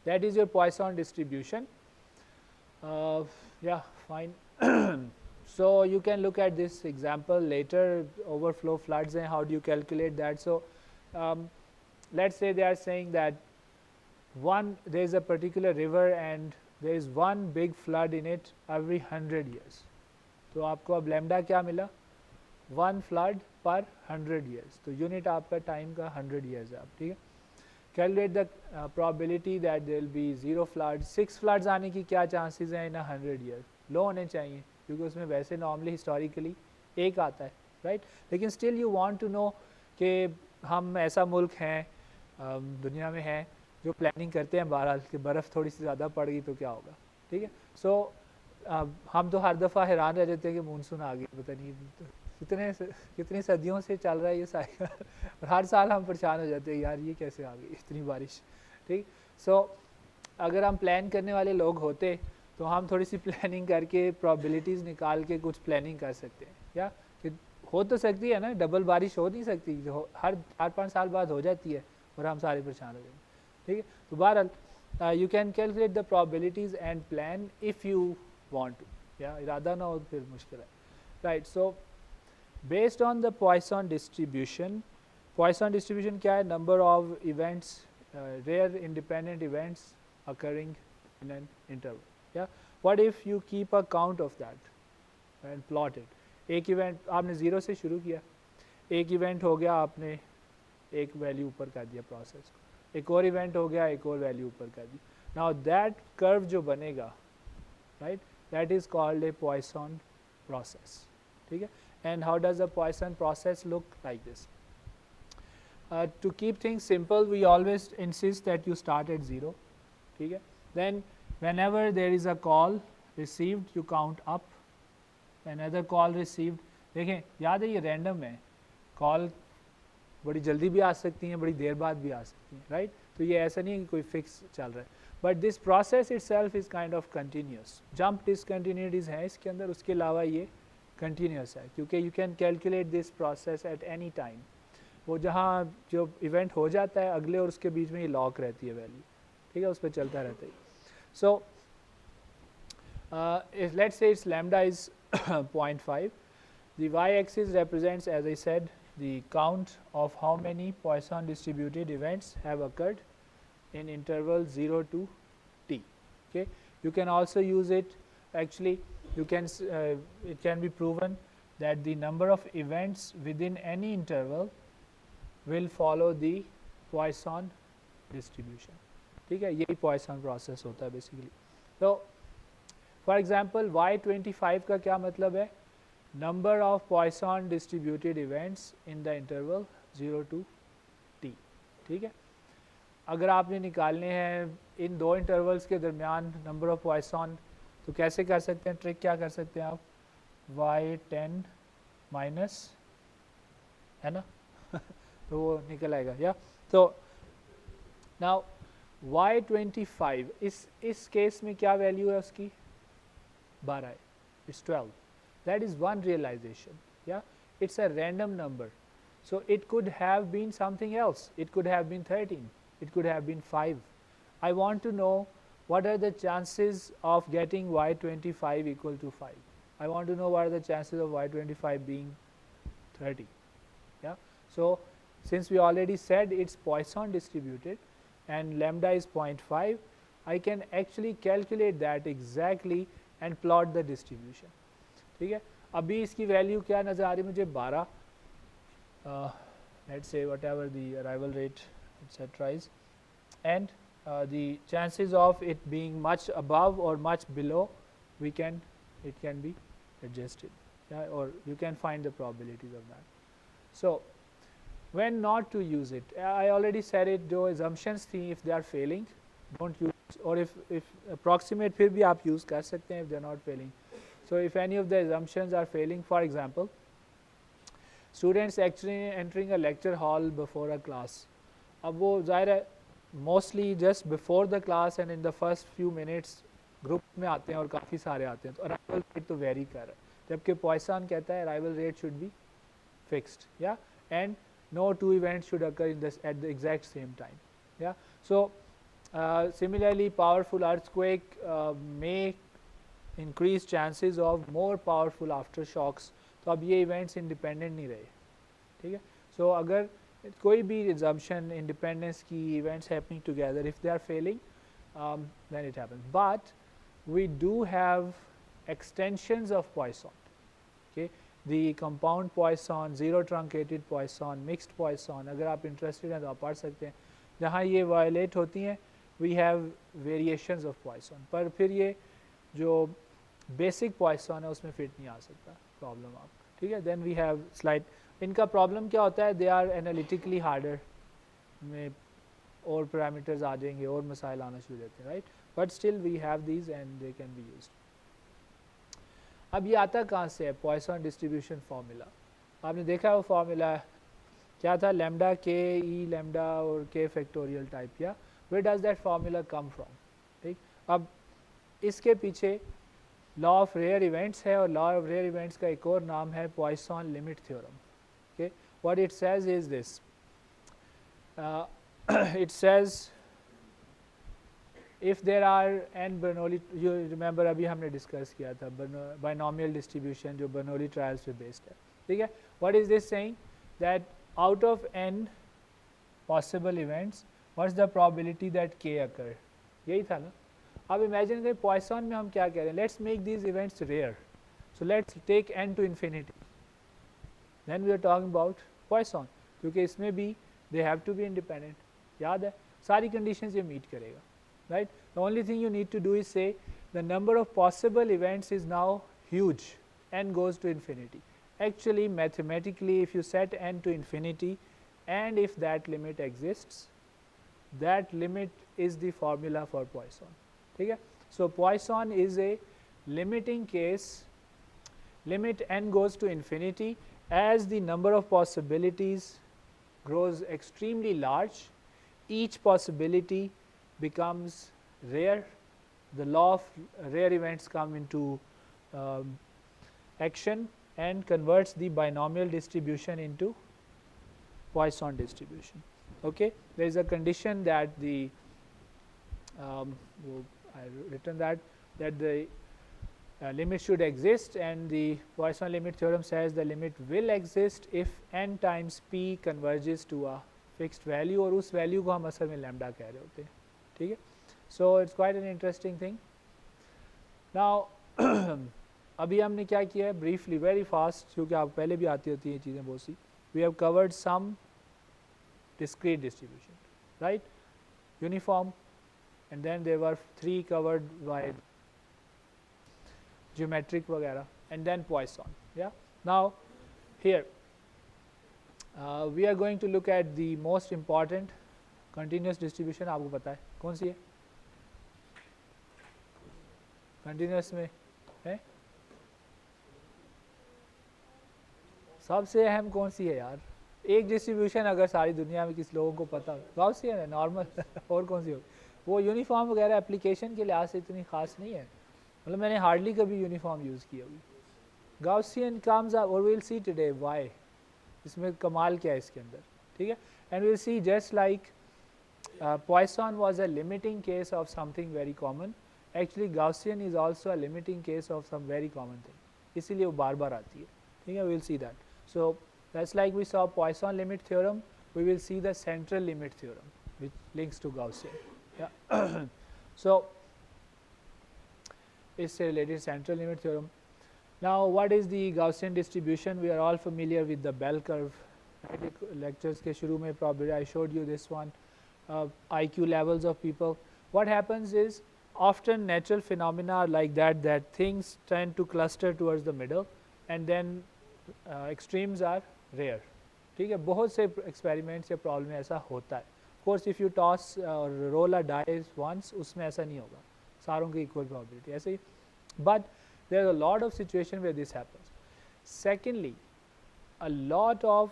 that is your Poisson distribution. Yeah, fine. So you can look at this example later, overflow floods, and how do you calculate that. So let's say they are saying that there is a particular river and there is one big flood in it every 100 years. तो आपको अब lambda क्या मिला? 1 flood per 100 years. तो unit आपका time का 100 years है आप, ठीक है. Calculate the probability that there will be 0 flood. 6 floods आने की क्या चांसेस हैं इन 100 years? लो होने चाहिए, क्योंकि उसमें वैसे नॉर्मली हिस्टोरिकली एक आता है, राइट. लेकिन still you want to know कि हम ऐसा मुल्क हैं दुनिया में हैं जो प्लानिंग करते हैं बहरहाल कि बर्फ़ थोड़ी सी ज़्यादा पड़ गई तो क्या होगा, ठीक है. सो हम तो हर दफ़ा हैरान रह जाते हैं कि मानसून आ गई, पता नहीं कितनी सदियों से चल रहा है ये साइकिल और हर साल हम परेशान हो जाते हैं, यार ये कैसे आ गई इतनी बारिश, ठीक. सो अगर हम प्लान करने वाले लोग होते तो हम थोड़ी सी प्लानिंग करके प्रोबेबिलिटीज़ निकाल के कुछ प्लानिंग कर सकते हैं. या कि हो तो सकती है ना, डबल बारिश हो नहीं सकती, हर 4-5 साल बाद हो जाती है और हम सारे परेशान हो जाएंगे, ठीक है. तो बहरहाल you can calculate the probabilities and plan if you want to. या इरादा ना हो फिर मुश्किल है. right. So based on the Poisson distribution क्या है? Number of events, rare independent events occurring in an interval. Yeah. What if you keep a count of that and plot it? एक event आपने 0 से शुरू किया, एक event हो गया, आपने एक वैल्यू ऊपर कर दिया प्रोसेस को, एक और इवेंट हो गया, एक और वैल्यू ऊपर कर दी. नाउ दैट कर्व जो बनेगा, right, that is called a Poisson process. ठीक है. And how does the Poisson process look like this? To keep things simple we always insist that you start at 0. ठीक है. Then whenever there is a call received you count up, another call received. देखें, याद है ये random है, call बड़ी जल्दी भी आ सकती हैं, बड़ी देर बाद भी आ सकती हैं, राइट. तो ये ऐसा नहीं है कि कोई फिक्स चल रहा है, but this process itself is kind of continuous. Jump discontinuities हैं इसके अंदर, उसके अलावा ये कंटिन्यूस है, क्योंकि you can calculate this process at any time. वो जहाँ जो इवेंट हो जाता है अगले और उसके बीच में ये लॉक रहती है वैल्यू. ठीक है, उस पर चलता रहता है. So let's say it's lambda is 0.5. The y axis represents, as I said, the count of how many Poisson distributed events have occurred in interval 0 to t. Okay. You can also use it, actually you can it can be proven that the number of events within any interval will follow the Poisson distribution. ठीक है, यही Poisson process होता है basically. So for example y25 का क्या मतलब है? Number of Poisson distributed events in the interval 0 to t. ठीक है. अगर आपने निकालने हैं इन दो इंटरवल्स के दरमियान नंबर ऑफ पॉइसन, तो कैसे कर सकते हैं? ट्रिक क्या कर सकते हैं आप? y10 माइनस, है ना तो वो निकल आएगा. या तो नाउ y25 इस केस में क्या वैल्यू है उसकी? 12 है. It's 12. That is one realization. Yeah, it's a random number, so it could have been something else. It could have been 13, it could have been 5. I want to know what are the chances of getting y25 equal to 5. I want to know what are the chances of y25 being 30. Yeah, so since we already said it's Poisson distributed and lambda is 0.5, I can actually calculate that exactly and plot the distribution. ठीक है. अभी इसकी value क्या नज़र आ रही है मुझे? 12. Let's say whatever the arrival rate etcetera is, and the chances of it being much above or much below we can, it can be adjusted, और you can find the probabilities of that. So when not to use it, I already said it. जो assumptions थी, if they are failing don't use, और if approximate फिर भी आप use कर सकते हैं if they are not failing. So if any of the assumptions are failing, for example, students actually entering a lecture hall before a class, अब वो ज़ाहिर है mostly just before the class and in the first few minutes group में आते हैं और काफ़ी सारे आते हैं, तो arrival rate तो vary कर रहा है, जबकि Poisson कहता है arrival rate should be fixed, yeah, and no two events should occur in this at the exact same time, yeah. So similarly, powerful earthquake may increase chances of more powerful aftershocks. तो अब ये events independent नहीं रहे. ठीक है. So अगर कोई भी assumption independence की events happening together, if they are failing, then it happens. But we do have extensions of Poisson. Okay, the compound Poisson, zero truncated Poisson, mixed Poisson. अगर आप interested हैं तो आप पढ़ सकते हैं. जहाँ ये violate होती हैं, we have variations of Poisson. पर फिर ये जो बेसिक पॉइसन है उसमें फिट नहीं आ सकता प्रॉब्लम आप. ठीक है. Then we have slide. इनका प्रॉब्लम क्या होता है? दे आर एनालिटिकली हार्डर, में और पैरामीटर्स आ जाएंगे और मसाइल आना शुरू होते हैं, right. But still we have these and they can be used. अब ये आता कहाँ से है? Poisson distribution formula. आपने देखा वो फार्मूला क्या था? लैम्डा के ई लैम्डा और के फैक्टोरियल टाइप. या where does that formula come from? ठीक. अब इसके पीछे लॉ ऑफ रेयर इवेंट्स है, और लॉ ऑफ रेयर इवेंट्स का एक और नाम है Poisson limit theorem. Okay, what it says is this. It says if there are n Bernoulli, you remember अभी हमने discuss किया था binomial distribution जो Bernoulli trials पे based है, ठीक है. What is this saying? That out of n possible events, what's the probability that k occur? यही था ना. अब imagine करें Poisson में हम क्या कह रहे हैं, let's make these events rare. So let's take n to infinity. Then we are talking about Poisson, क्योंकि इसमें भी they have to be independent. याद है सारी conditions ये meet करेगा, right? The only thing you need to do is say the number of possible events is now huge, n goes to infinity. Actually mathematically if you set n to infinity and if that limit exists, that limit is the formula for Poisson, ठीक है. So Poisson is a limiting case, limit n goes to infinity as the number of possibilities grows extremely large, each possibility becomes rare, the law of rare events come into action and converts the binomial distribution into Poisson distribution. Okay, there is a condition that the I written that the limit should exist, and the Poisson limit theorem says the limit will exist if n times p converges to a fixed value, और उस value को हम असल में lambda कह रहे होते हैं, ठीक है. So it's quite an interesting thing. Now अभी हमने क्या किया है briefly, very fast, क्योंकि आप पहले भी आती होती हैं ये चीज़ें बहुत सी. We have covered some discrete distribution, right? Uniform, and then there were 3 covered by geometric वगैरह, and then Poisson. Yeah. Now here we are going to look at the most important continuous distribution. आपको पता है कौन सी है continuous में है, सबसे अहम कौन सी है यार. एक डिस्ट्रीब्यूशन अगर सारी दुनिया में किसी लोगों को पता हो गाउसियन है नॉर्मल और कौन सी हो. वो यूनिफॉर्म वगैरह एप्लीकेशन के लिहाज से इतनी खास नहीं है, मतलब मैंने हार्डली कभी यूनिफॉर्म यूज़ किया हुई. गाउसियन कम्स अप और विल सी टुडे व्हाई, इसमें कमाल क्या है इसके अंदर, ठीक है. And will see just like Poisson was a limiting case of something very common, actually Gaussian is also a limiting case of some very common thing, इसीलिए वो बार बार आती है, ठीक है. we'll see that. So that's like we saw Poisson limit theorem, we will see the central limit theorem which links to Gaussian. Yeah. So it's related central limit theorem. Now what is the Gaussian distribution? We are all familiar with the bell curve, right? Lectures के शुरू में probably I showed you this one, IQ levels of people. What happens is often natural phenomena are like that, that things tend to cluster towards the middle and then extremes are rare, ठीक है. बहुत से experiments या problem में ऐसा होता है. Of course if you toss or roll a dice once, उसमें ऐसा नहीं होगा, सारों की equal probability ऐसे ही. But there are a lot of situations where this happens. Secondly, a lot of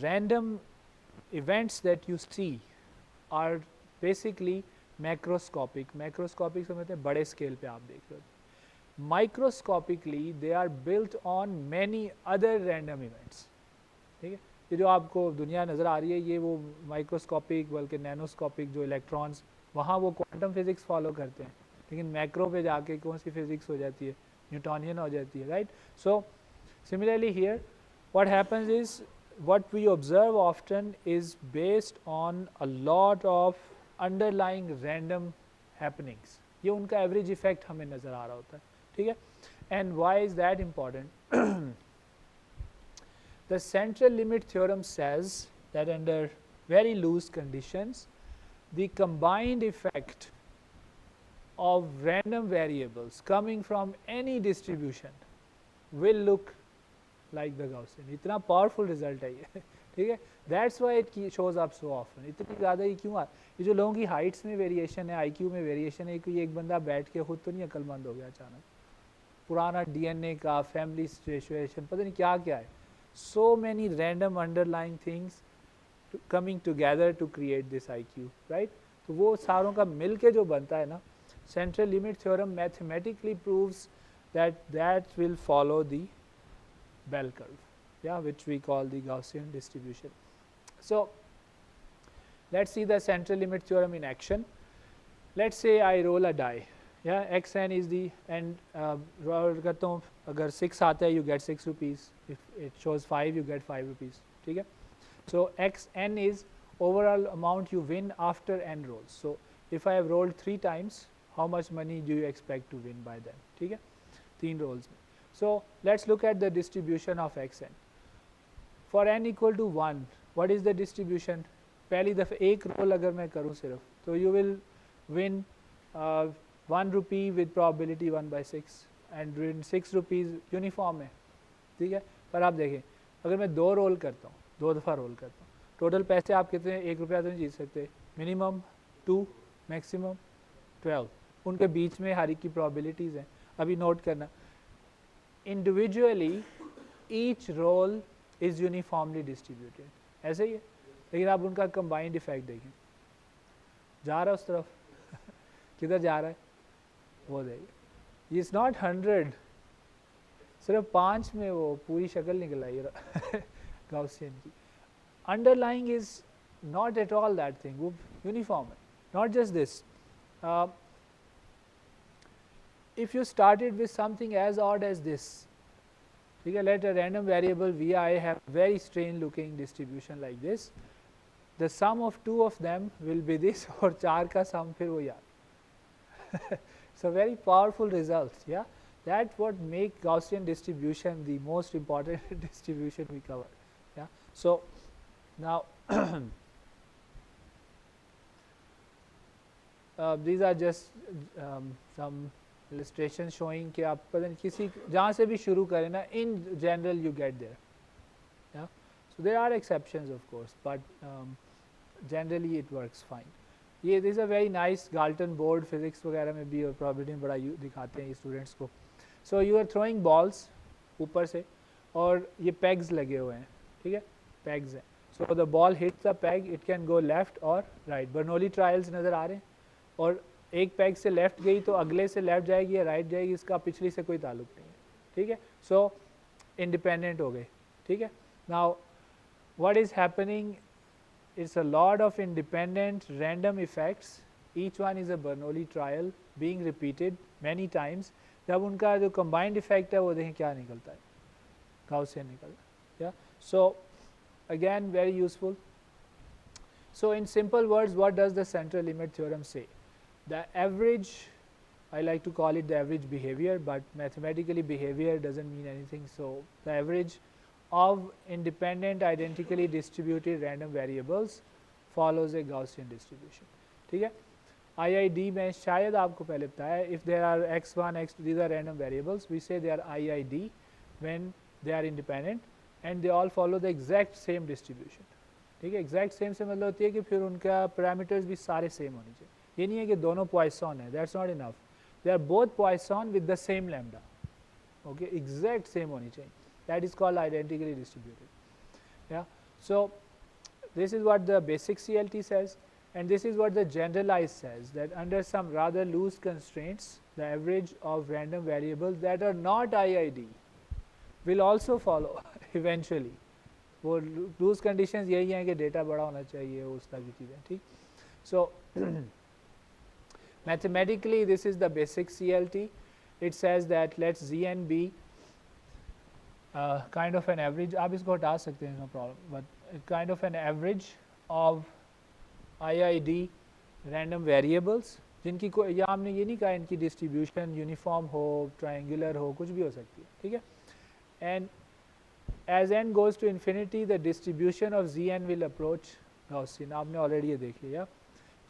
random events that you see are basically macroscopic. Macroscopic समझते हैं बड़े scale पे आप देख रहे हो. Microscopically they are built on many other random events, ठीक है. ये जो आपको दुनिया नज़र आ रही है ये वो माइक्रोस्कोपिक बल्कि नैनोस्कोपिक जो इलेक्ट्रॉन्स वहाँ वो क्वांटम फिजिक्स फॉलो करते हैं, लेकिन मैक्रो पे जाके कौन सी फिजिक्स हो जाती है, न्यूटोनियन हो जाती है, right. So similarly here what happens is what we observe often is based on a lot of underlying random happenings. ये उनका एवरेज इफेक्ट हमें नज़र आ रहा होता है, ठीक है. And why is that important? The central limit theorem says that under very loose conditions, the combined effect of random variables coming from any distribution will look like the Gaussian. इतना powerful result है ये, ठीक है. That's why it shows up so often. इतनी ज़्यादा ही क्यों ये जो लोगों की heights में variation है, IQ में variation है, कोई एक बंदा बैठ के खुद तो नहीं अक्लमंद हो गया अचानक, पुराना DNA का family situation पता नहीं क्या क्या है. So many random underlying things coming together to create this IQ, right? तो वो सारों का मिल के जो बनता है ना, central limit theorem mathematically proves that that will follow the bell curve, yeah, which we call the Gaussian distribution. So let's see the central limit theorem in action. let's say I roll a die, yeah, xn is the, and roll करता हूँ, अगर 6 आता है you get 6 rupees, if it shows 5 you get 5 rupees, ठीक है. So xn is overall amount you win after n rolls. So if I have rolled 3 times, how much money do you expect to win by then, ठीक है, 3 rolls में. So let's look at the distribution of xn. For n equal to 1, what is the distribution? पहली दफ़े एक role अगर मैं करूँ सिर्फ, तो you will win 1 rupee with probability 1/6 and win 6 rupees uniform है, ठीक है. पर आप देखें अगर मैं 2 रोल करता हूँ, 2 दफ़ा रोल करता हूँ, टोटल पैसे आप कितने, 1 रुपया तो नहीं जीत सकते, मिनिमम 2, मैक्सिमम 12, उनके बीच में हर एक की प्रोबेबिलिटीज़ हैं. अभी नोट करना, individually each roll is uniformly distributed, ऐसे ही है. लेकिन आप उनका कंबाइंड इफेक्ट देखें, जा रहा है उस तरफ किधर जा रहा है वो देखिए, इट्स नॉट 100, सिर्फ 5 में वो पूरी शक्ल निकल आई गाउसियन की. Underlying is not at all that thing, वो यूनिफॉर्म है. Not just this, if you started with something as odd as this, ठीक है, let a random variable vi have very strange looking distribution like this, the sum of 2 of them will be this और 4 का sum फिर वो यार. So very powerful results, yeah, that what make Gaussian distribution the most important distribution we cover, yeah. So now these are just some illustrations showing कि आप पता नहीं किसी जहाँ से भी शुरू करें ना, in general you get there, yeah. So there are exceptions of course, but generally it works fine. ये this a very nice Galton board, physics वगैरह में भी और प्रॉबिलिटी में बड़ा दिखाते हैं स्टूडेंट्स को. So you are throwing balls ऊपर से और ये पेग्स लगे हुए हैं, ठीक है, पेग्स हैं. So the ball hits the peg, it can go left और राइट. बर्नौली ट्रायल्स नज़र आ रहे हैं, और एक पेग से लेफ्ट गई तो अगले से लेफ्ट जाएगी या राइट जाएगी, इसका पिछली से कोई ताल्लुक नहीं है, ठीक है. सो इंडिपेंडेंट हो गए, ठीक है. Now what is happening, it's a lot of independent random effects, each one is a Bernoulli trial being repeated many times. जब उनका जो combined effect है वो देखें क्या निकलता है, Gaussian निकलता है, yeah. So again very useful. So in simple words, what does the central limit theorem say? The average, I like to call it the average behavior, but mathematically behavior doesn't mean anything. So the average of independent identically distributed random variables follows a Gaussian distribution, ठीक है. IID में शायद आपको पहले बताया, if there are x1, x2, these are random variables, we say they are IID when they are independent and they all follow the exact same distribution, ठीक है. exact same से मतलब होती है कि फिर उनका parameters भी सारे same होने चाहिए. ये नहीं है कि दोनों Poisson है, that's not enough. They are both Poisson with the same lambda, okay, exact same होनी चाहिए. That is called identically distributed, yeah. So this is what the basic CLT says, and this is what the generalized says, that under some rather loose constraints, the average of random variables that are not IID will also follow eventually. वो loose conditions यही हैं कि data बड़ा होना चाहिए, उस तरह की चीज़ें, ठीक. So mathematically this is the basic CLT. It says that let Zn be kind of an average, आप इसको हटा सकते हैं, no problem, but kind of an average of IID random variables जिनकी कोई, या हमने ये नहीं कहा इनकी डिस्ट्रीब्यूशन यूनिफॉर्म हो, ट्रायंगुलर हो, कुछ भी हो सकती है, ठीक है. And as n goes to infinity, the distribution of Zn will approach Gaussian. आपने ऑलरेडी ये देख लिया.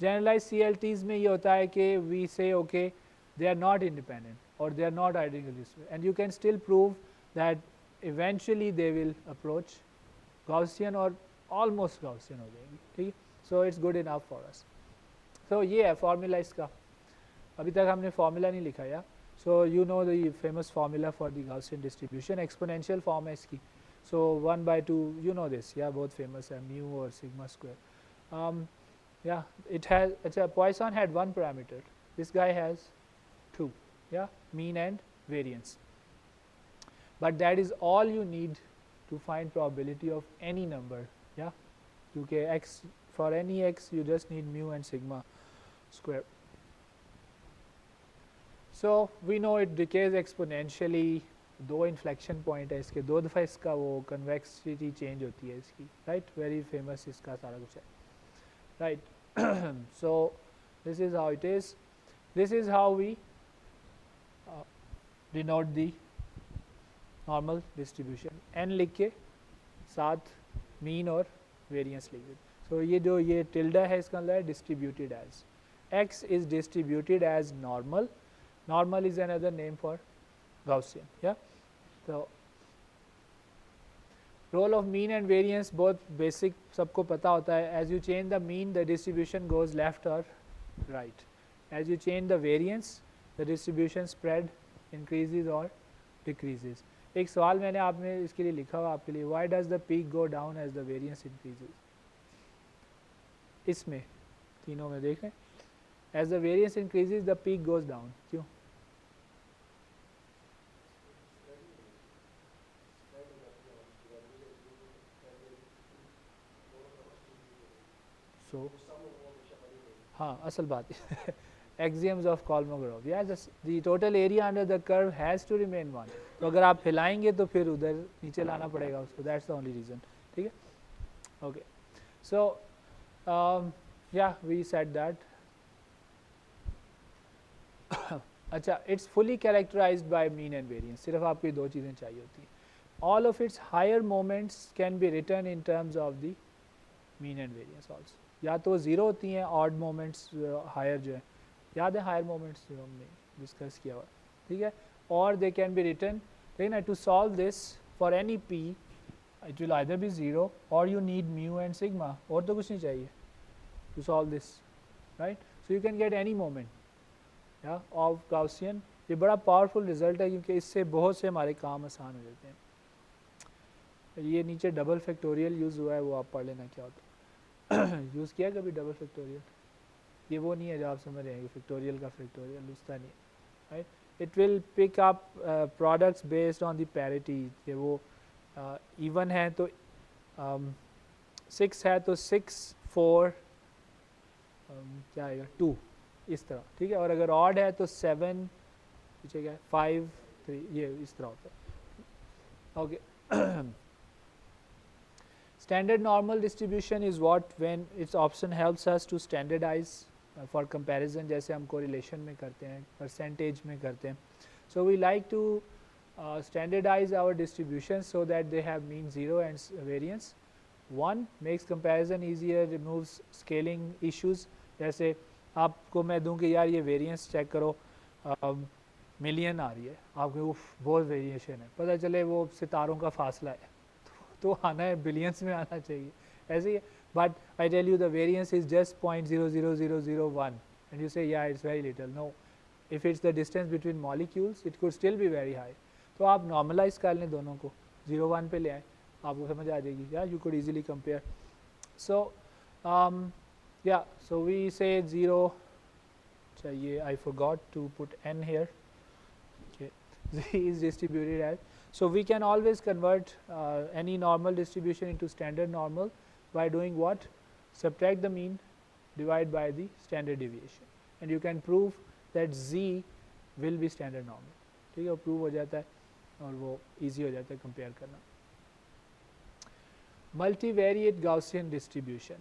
जनरलाइज CLTs में ये होता है कि we say okay they are not independent or they are not identical, and you can still prove that eventually they will approach Gaussian or almost Gaussian हो जाएंगी, ठीक है. So it's good enough for us. So ये है formula इसका. अभी तक हमने formula नहीं लिखा या. So you know the famous formula for the Gaussian distribution, exponential form है इसकी. So 1/2, you know this, yeah, both famous है, mu or sigma square. Yeah, it has, Poisson had one parameter, this guy has 2, yeah, mean and variance. But that is all you need to find probability of any number, yeah. Okay, x, for any x you just need mu and sigma square. So we know it decays exponentially. दो inflection point है इसके, दो दफ़ा इसका वो convexity change होती है इसकी, राइट, वेरी फेमस इसका सारा कुछ है, right. So this is how it is, this is how we denote the normal distribution. N लिख के साथ मीन और वेरिएंस लिख दे. सो ये जो ये टिल्डा है इसका मतलब है distributed as, X is distributed as normal. Normal is another name for Gaussian. Yeah. So role of mean and variance both basic सबको पता होता है. As you change the mean, the distribution goes left or right. As you change the variance, the distribution spread increases or decreases. एक सवाल मैंने आपने इसके लिए लिखा हुआ आपके लिए, why does the peak go down as the variance increases? इसमें तीनों में देख रहे हैं, as the variance increases the peak goes down. क्यों? So हाँ असल बात है. Axioms of Kolmogorov. Yeah, the total area under the curve has to remain 1. तो अगर आप हिलाएंगे तो फिर उधर नीचे लाना पड़ेगा उसको. That's the only reason. ठीक है. Okay. So yeah, we said that. अच्छा, it's fully characterized by mean and variance. सिर्फ आपको ये दो चीज़ें चाहिए होती हैं. All of its higher moments can be written in terms of the mean and variance also. या तो ज़ीरो होती हैं ऑड मोमेंट्स, हायर जो है, याद है हायर मोमेंट्स जो हमने डिस्कस किया हुआ, ठीक है. और दे कैन बी रिटन, लेकिन to solve this for any P it will either be zero or you need mu and sigma, और तो कुछ नहीं चाहिए to solve this, right. So you can get any moment या of Gaussian. ये बड़ा powerful result है क्योंकि इससे बहुत से हमारे काम आसान हो जाते हैं. ये नीचे डबल फैक्टोरियल यूज़ हुआ है, वो आप पढ़ लेना क्या होता है. यूज़ किया कभी डबल फैक्टोरियल? ये वो नहीं है जो आप समझ रहे हैं कि फैक्टोरियल का फैक्टोरियल उसका नहीं है, right. It will pick up products based on the parity. कि वो इवन है तो 6 है तो 6 4 क्या आएगा 2 इस तरह, ठीक है. और अगर ऑड है तो 7 पीछे क्या है 5 3, ये इस तरह होता है. Okay. Standard normal distribution is what when its option helps us to standardize for comparison, जैसे हम correlation में करते हैं, percentage में करते हैं. So we like to standardize our distributions so that they have mean 0 and variance. 1 makes comparison easier, removes scaling issues. जैसे आपको मैं दूं कि यार ये variance check करो, मिलियन आ रही है, आपको बहुत वेरिएशन है, पता चले वो सितारों का फासला है, तो आना है बिलियंस में आना चाहिए, ऐसे ही. But I tell you the variance is just 0.00001 and you say या it's very little. No, if it's the distance between molecules it could still be very high. तो आप नॉर्मलाइज कर लें दोनों को, 0 1 पे ले आए, आपको समझ आ जाएगी. या you could easily compare. So yeah so we say 0 चाहिए. I forgot to put n here. Okay. Z is distributed as. So we can always convert any normal distribution into standard normal by doing what? Subtract the mean, divide by the standard deviation, and you can prove that z will be standard normal. ठीक है, वो prove हो जाता है और वो easy हो जाता है कंपेयर करना. Multivariate Gaussian distribution.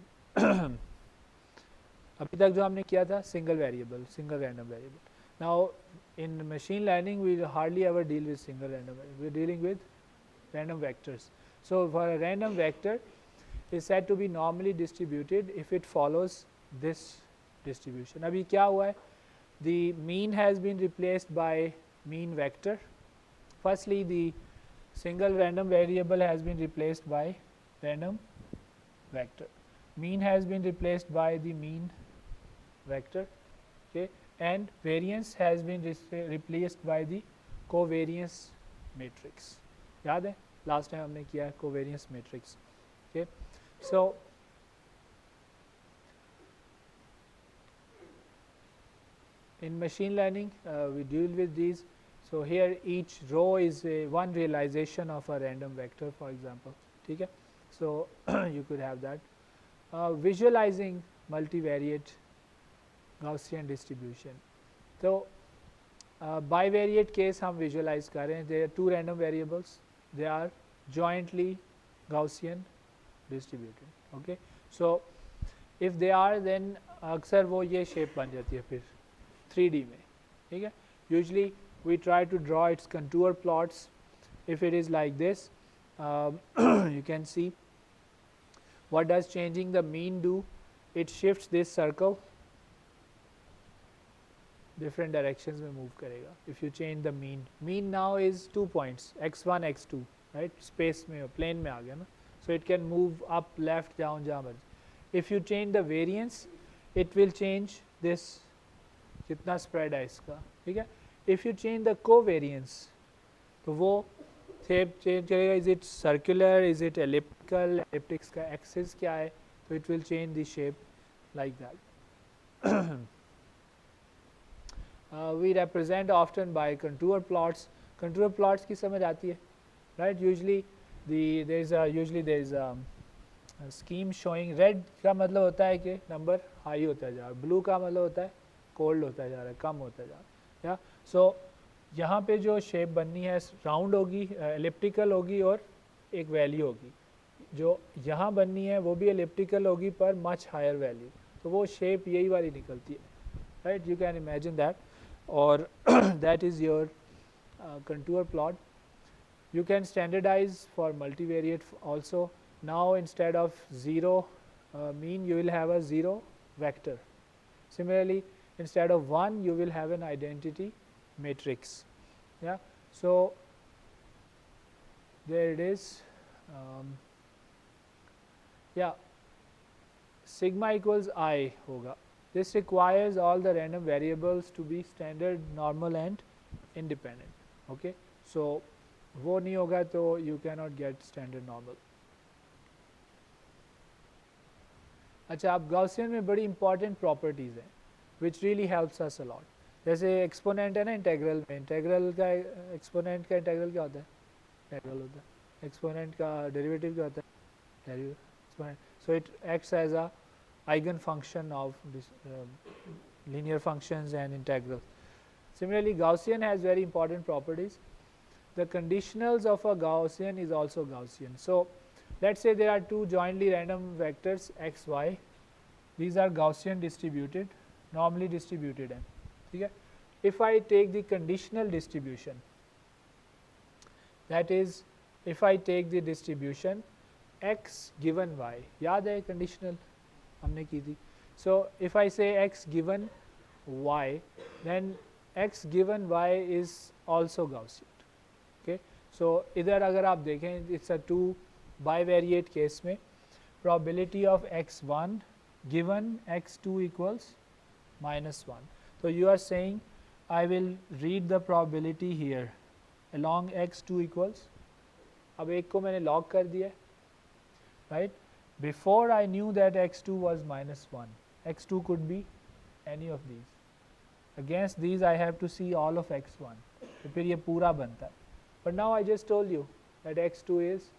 अभी तक जो हमने किया था single variable, single random variable. Now in machine learning we hardly ever deal with single random variable. We are dealing with random vectors. So for a random vector is said to be normally distributed if it follows this distribution. अभी क्या हुआ है? The mean has been replaced by mean vector. Firstly, the single random variable has been replaced by random vector. Mean has been replaced by the mean vector. Okay. And variance has been replaced by the covariance matrix. याद है last time हमने किया है covariance matrix. Okay. So in machine learning we deal with these. So here each row is one realization of a random vector, for example. ठीक है. So you could have that. Visualizing multivariate Gaussian distribution. So Bivariate case हम visualize कर रहे हैं. There are two random variables. They are jointly Gaussian distributed. Okay. So if they are, then अक्सर वो ये shape बन जाती है फिर 3D में. ठीक है. Usually we try to draw its contour plots. If it is like this, you can see what does changing the mean do. It shifts this circle different directions में move करेगा. If you change the mean now is 2 points, x1 x2, right? Space में plane में आ गया ना. So it can move up, left, down, जहाँ मर्जी. If you change the variance, it will change this कितना spread है इसका. ठीक है. If you change the covariance, तो वो shape change करेगा. Is it circular? Is it elliptical? Elliptic का axis क्या है? So it will change the shape like that. We represent often by contour plots. Contour plots की समझ आती है, right? Usually there is a scheme showing. Red का मतलब होता है कि number high होता जा रहा है. Blue का मतलब होता है cold होता जा रहा है, कम होता जा रहा है. So यहाँ पे जो shape बननी है round होगी, elliptical होगी और एक value होगी. जो यहाँ बननी है वो भी elliptical होगी पर much higher value. तो वो shape यही वाली निकलती है, right? You can imagine that. Or that is your contour plot. You can standardize for multivariate also. Now instead of 0 mean, you will have a 0 vector. Similarly, instead of 1, you will have an identity matrix. Yeah. So there it is. Yeah, sigma equals I होगा. This requires all the random variables to be standard, normal and independent. Okay. So वो नहीं होगा तो you cannot get standard normal. अच्छा, अब Gaussian में बड़ी important properties हैं which really helps us a lot. जैसे exponent है ना integral में, integral का exponent का integral क्या होता है? Integral होता है. Exponent का derivative क्या होता है? Exponent. So it acts as a eigenfunction of this, linear functions and integrals. Similarly, Gaussian has very important properties. The conditionals of a Gaussian is also Gaussian. So let's say there are two jointly random vectors x, y. These are Gaussian distributed, normally distributed. Okay? If I take the conditional distribution, that is, if I take the distribution x given y, याद है conditional हमने की थी. So if I say x given y, then x given y is also Gaussian. Okay. So इधर अगर आप देखें, it's a two bivariate case में probability of x1 given x2 equals -1. So you are saying I will read the probability here along x2 equals, अब एक को मैंने log कर दिया, right? Before I knew that x2 was -1, x2 could be any of these. Against these I have to see all of x1. तो फिर ये पूरा बनता है. But now I just told you that x2 is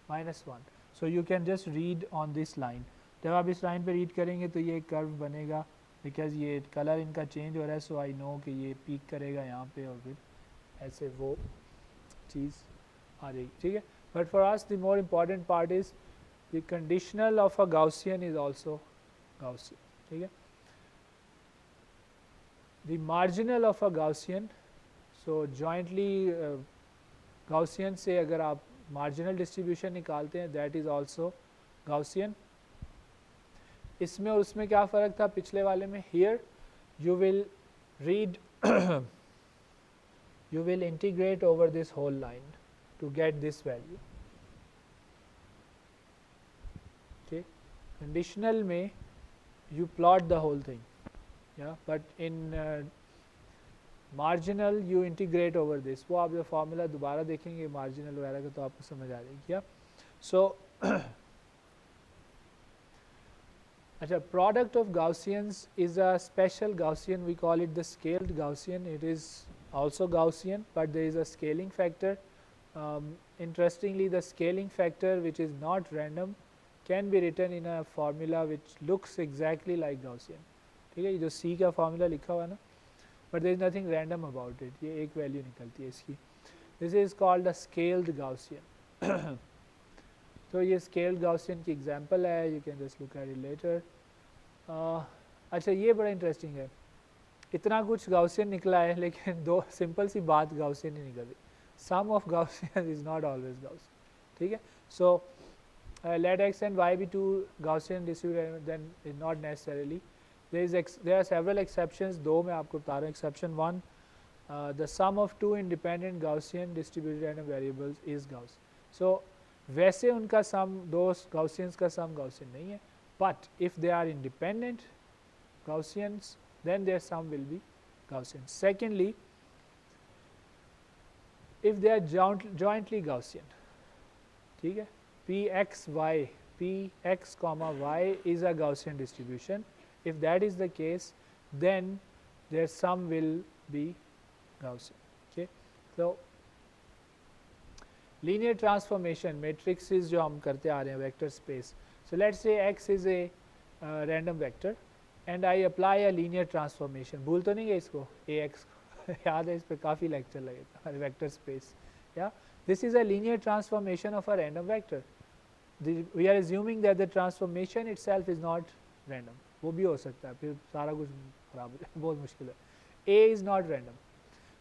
-1. So you can just read on this line. जब आप इस line पे read करेंगे तो ये curve बनेगा, because ये color इनका change हो रहा है. So I know कि ये peak करेगा यहाँ पे और फिर ऐसे वो चीज़ आ जाएगी. ठीक है. But for us the more important part is the conditional of a Gaussian is also Gaussian. ठीक है. The marginal of a Gaussian, so jointly Gaussian से अगर आप marginal distribution निकालते हैं, that is also Gaussian. इसमें और उसमें क्या फ़र्क था पिछले वाले में? Here you will read you will integrate over this whole line to get this value. Okay. Conditional में you plot the whole thing. Yeah, but in marginal you integrate over this. वो आप जब फॉर्मूला दोबारा देखेंगे marginal वगैरह का तो आपको समझ आ जाएगी. क्या? So अच्छा, product of Gaussians is a special Gaussian. We call it the scaled Gaussian. It is also Gaussian, but there is a scaling factor. Interestingly, the scaling factor, which is not random, can be written in a formula which looks exactly like Gaussian. ठीक है, ये जो C का formula लिखा हुआ है ना, but there is nothing random about it, ये एक वैल्यू निकलती है इसकी. This is called a scaled Gaussian. तो ये स्केल्ड गाउसियन की एग्जांपल है, you can just look at it later. अच्छा ये बड़ा इंटरेस्टिंग है, इतना कुछ गाउसियन निकला है लेकिन दो सिंपल सी बात गाउसियन ही निकल रही. Sum of Gaussian is not always Gaussian. ठीक है, सो let x and y be two Gaussian distributed, then is not necessarily. There are several exceptions. दो मैं आपको बता रहा हूँ. Exception 1, the sum of two independent Gaussian distributed random variables is Gaussian. So वैसे उनका sum दो Gaussians का sum Gaussian नहीं है, but if they are independent Gaussians then their sum will be Gaussian. Secondly, if they are jointly Gaussian, ठीक है, Px comma y is a Gaussian distribution. If that is the case, then their sum will be Gaussian. Okay, so linear transformation matrices जो हम करते आ रहे हैं vector space. So let's say x is a random vector and I apply a linear transformation. भूल तो नहीं गए इसको ax याद है, इस पे काफ़ी लेक्चर लगे थे. vector space, yeah, this is a linear transformation of a random vector. We are assuming that the transformation itself is not random. वो भी हो सकता है, फिर सारा कुछ खराब हो जाए, बहुत मुश्किल है. A is not random,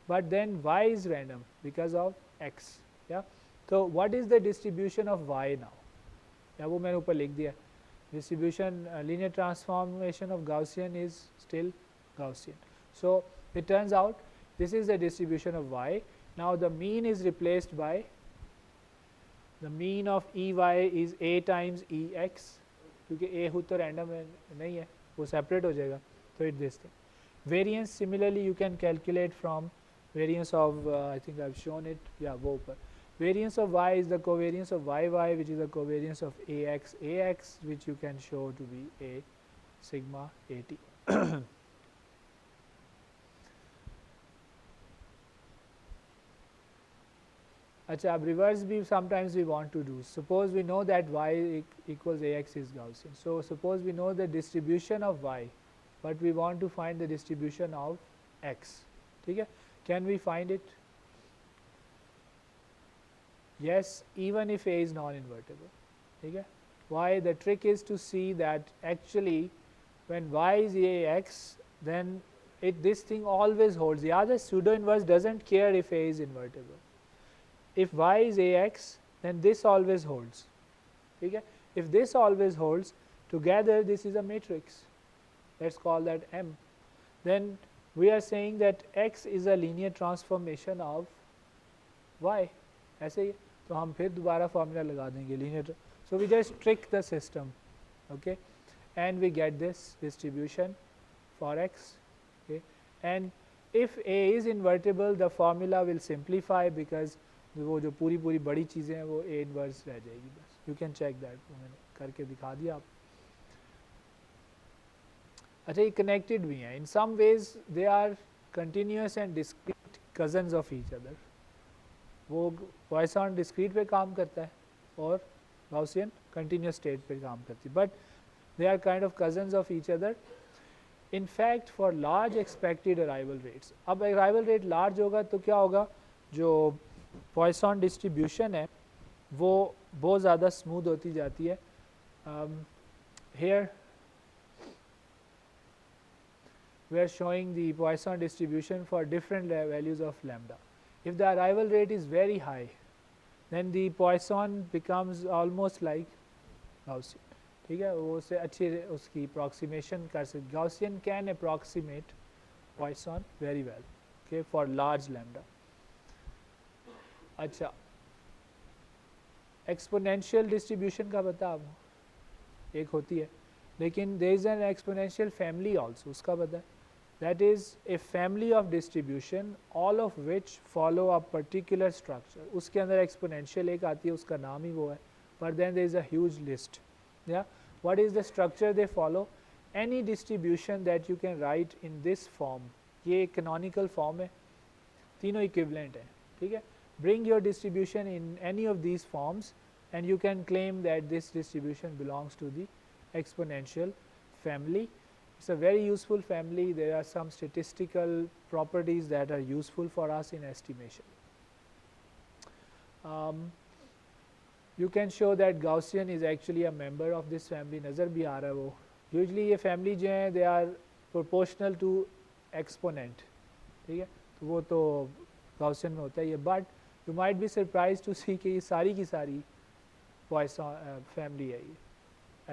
but then y is random because of x. Yeah, so what is the distribution of y now? या वो मैंने ऊपर लिख दिया. Distribution linear transformation of Gaussian is still Gaussian. So it turns out this is the distribution of y. Now the mean is replaced by the mean of Ey is a times Ex, क्योंकि a खुद तो random नहीं है, वो separate हो जाएगा. So it's this thing. Variance similarly you can calculate from variance of I think I've shown it. Yeah, वो ऊपर. Variance of y is the covariance of yy, which is the covariance of ax, which you can show to be a sigma at. अच्छा, अब reverse भी sometimes we want to do. Suppose we know that y equals ax is Gaussian. So suppose we know the distribution of y, but we want to find the distribution of x. ठीक है, can we find it? Yes, even if a is non-invertible. ठीक है, why? The trick is to see that actually when y is ax, then this thing always holds. The other pseudo inverse doesn't care if a is invertible. If y is ax, then this always holds. ठीक है, if this always holds, together this is a matrix. Let's call that M. Then we are saying that x is a linear transformation of y. ऐसे ही, तो हम फिर दोबारा formula लगा देंगे linear. So we just trick the system, okay, and we get this distribution for x. Okay, and if a is invertible, the formula will simplify because वो जो पूरी बड़ी चीज़ें हैं वो a inverse रह जाएगी बस. You can check that, मैंने करके दिखा दिया आप. अच्छा, ये connected भी हैं. In some ways they are continuous and discrete cousins of each other. वो Poisson discrete पे काम करता है और Gaussian continuous state पे काम करती है, but they are kind of cousins of each other. In fact, for large expected arrival rates, अब arrival rate large होगा तो क्या होगा, जो Poisson distribution है वो बहुत ज़्यादा smooth होती जाती है. Here we are showing the Poisson distribution for different values of lambda. If the arrival rate is very high, then the Poisson becomes almost like Gaussian. ठीक है, वो उससे अच्छी उसकी approximation कर सकते. Gaussian can approximate Poisson very well, okay, for large lambda. अच्छा, exponential distribution का पता आपको, एक होती है, लेकिन there is an exponential family also, उसका पता है. That is a family of distribution, all of which follow a particular structure. उसके अंदर exponential एक आती है, उसका नाम ही वो है, but then there is a huge list. Yeah, what is the structure they follow? Any distribution that you can write in this form, ये canonical form है, तीनों equivalent है. ठीक है, bring your distribution in any of these forms and you can claim that this distribution belongs to the exponential family. It's a very useful family. There are some statistical properties that are useful for us in estimation. You can show that Gaussian is actually a member of this family. नज़र भी आ रहा है वो. Usually ये family जो हैं they are proportional to exponent. ठीक है, तो वो तो Gaussian में होता ही है. But you might be surprised to see कि ये सारी की सारी Poisson family है ये.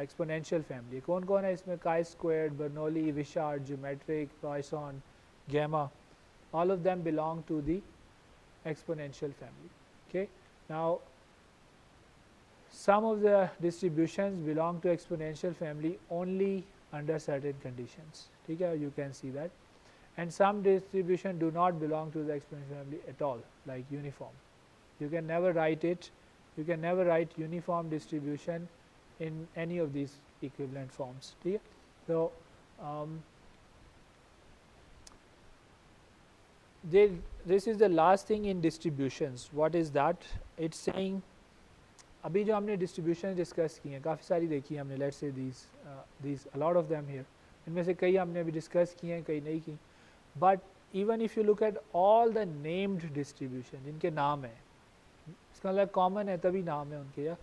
Exponential family. कौन कौन है इसमें? chi-squared, Bernoulli, Wishart, geometric, Poisson, gamma. All of them belong to the exponential family. Okay. Now, some of the distributions belong to exponential family only under certain conditions. ठीक है, you can see that. And some distribution do not belong to the exponential family at all, like uniform. You can never write it. You can never write uniform distribution in any of these equivalent forms. ठीक है, so this is the last thing in distributions. What is that? It's saying अभी जो हमने distributions discuss की हैं, काफ़ी सारी देखी हमने. Let's say these a lot of them here. इनमें से कई हमने अभी discuss की हैं, कई नहीं की. But even if you look at all the named distribution जिनके नाम हैं, इसका मतलब common है तभी नाम है उनके, या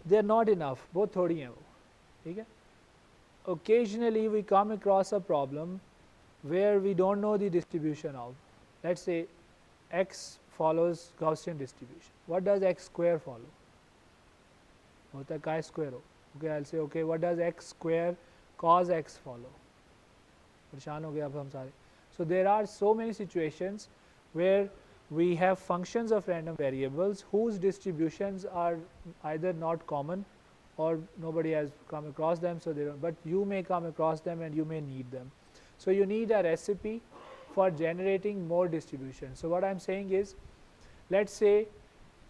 they are not enough. बहुत थोड़ी हैं वो. ठीक है. Occasionally we come across a problem where we don't know the distribution of. Let's say x follows Gaussian distribution. What does x square follow? होता है chi square हो. Okay, I'll say okay, what does x square cos x follow? परेशान हो गए अब हम सारे. So there are so many situations where we have functions of random variables whose distributions are either not common or nobody has come across them, so they don't, but you may come across them and you may need them. So you need a recipe for generating more distributions. So what I'm saying is, let's say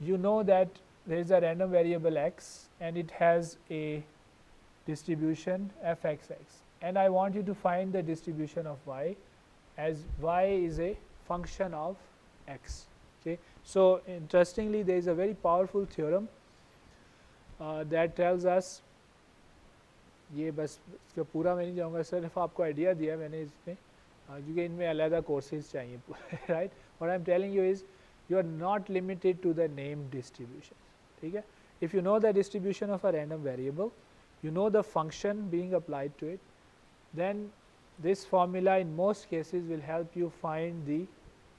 you know that there is a random variable x and it has a distribution fxx, and I want you to find the distribution of y as y is a function of x. Okay. So interestingly, there is a very powerful theorem that tells us, ये बस इसका पूरा मैं नहीं जाऊँगा, सिर्फ आपको idea दिया मैंने इसमें, क्योंकि इनमें अलग कोर्सेज चाहिए. Right, what I am telling you is you are not limited to the named distribution. ठीक है. If you know the distribution of a random variable, you know the function being applied to it, then this formula in most cases will help you find the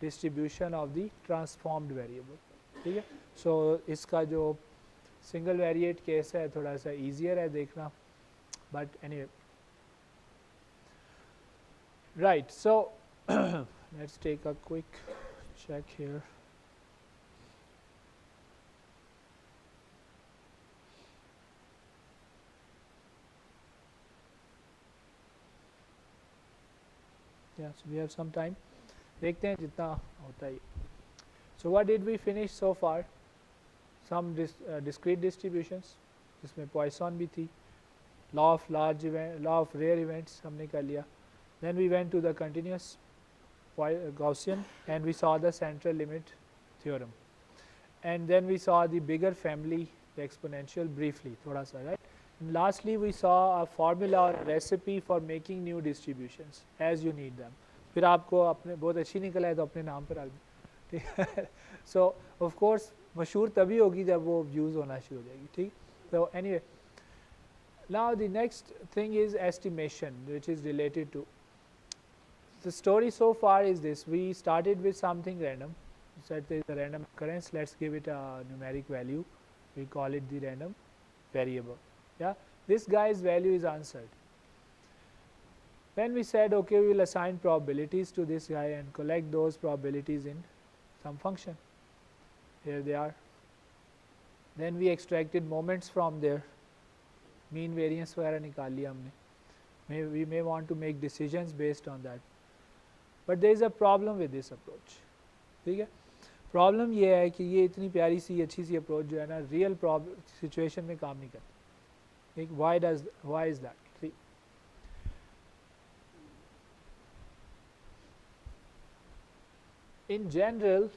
distribution of the transformed variable. ठीक है. So इसका जो single variate case है थोड़ा सा easier है देखना, but anyway. Right, so let's take a quick check here. Yeah, so we have some time. देखते हैं जितना होता है. So what did we finish so far? Some discrete distributions, जिसमें Poisson भी थी, law of large event, law of rare events हमने कर लिया. Then we went to the continuous Gaussian and we saw the central limit theorem. And then we saw the bigger family, the exponential, briefly, थोड़ा सा, right? And lastly, we saw a formula or a recipe for making new distributions as you need them. फिर आपको अपने बहुत अच्छी निकल आए तो अपने नाम पर डाल दें. ठीक है. So of course मशहूर तभी होगी जब वो यूज़ होना शुरू हो जाएगी. ठीक. So anyway, now the next thing is estimation, which is related to. The story so far is this: we started with something random. We said there is a random occurrence. Let's give it a numeric value. We call it the random variable. Yeah, this guy's value is answered. Then we said, okay, we will assign probabilities to this guy and collect those probabilities in some function. Here they are. Then we extracted moments from there. Mean variance वगैरह निकाल लिया हमने. We may want to make decisions based on that. But there is a problem with this approach. ठीक है. Problem ये है कि ये इतनी प्यारी सी अच्छी सी approach जो है ना, real problem situation में काम नहीं करती. Why is that? See, in general,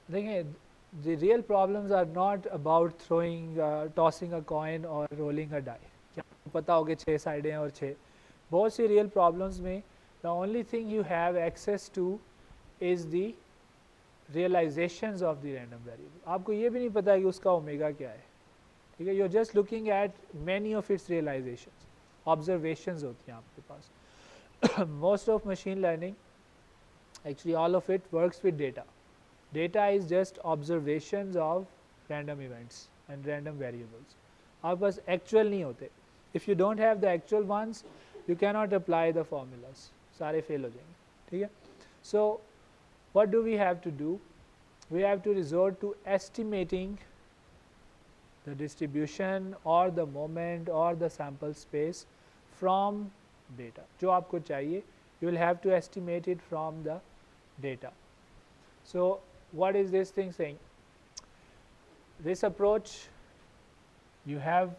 the real problems are not about tossing a coin or rolling a die. क्या पता हो कि 6 साइडें हैं और 6. बहुत सी रियल प्रॉब्लम्स में the only thing you have access to is the realisations of the random variable. आपको ये भी नहीं पता है कि उसका ओमेगा क्या है, ठीक है. You are just looking at many of its realizations, observations होती हैं आपके पास. Most of machine learning, actually all of it works with data. Data is just observations of random events and random variables. आपके पास actual नहीं होते. If you don't have the actual ones, you cannot apply the formulas. सारे fail हो जाएंगे, ठीक है. So what do we have to do? We have to resort to estimating the distribution or the moment or the sample space from data. जो आपको चाहिए, you will have to estimate it from the data. So what is this thing saying? This approach, you have,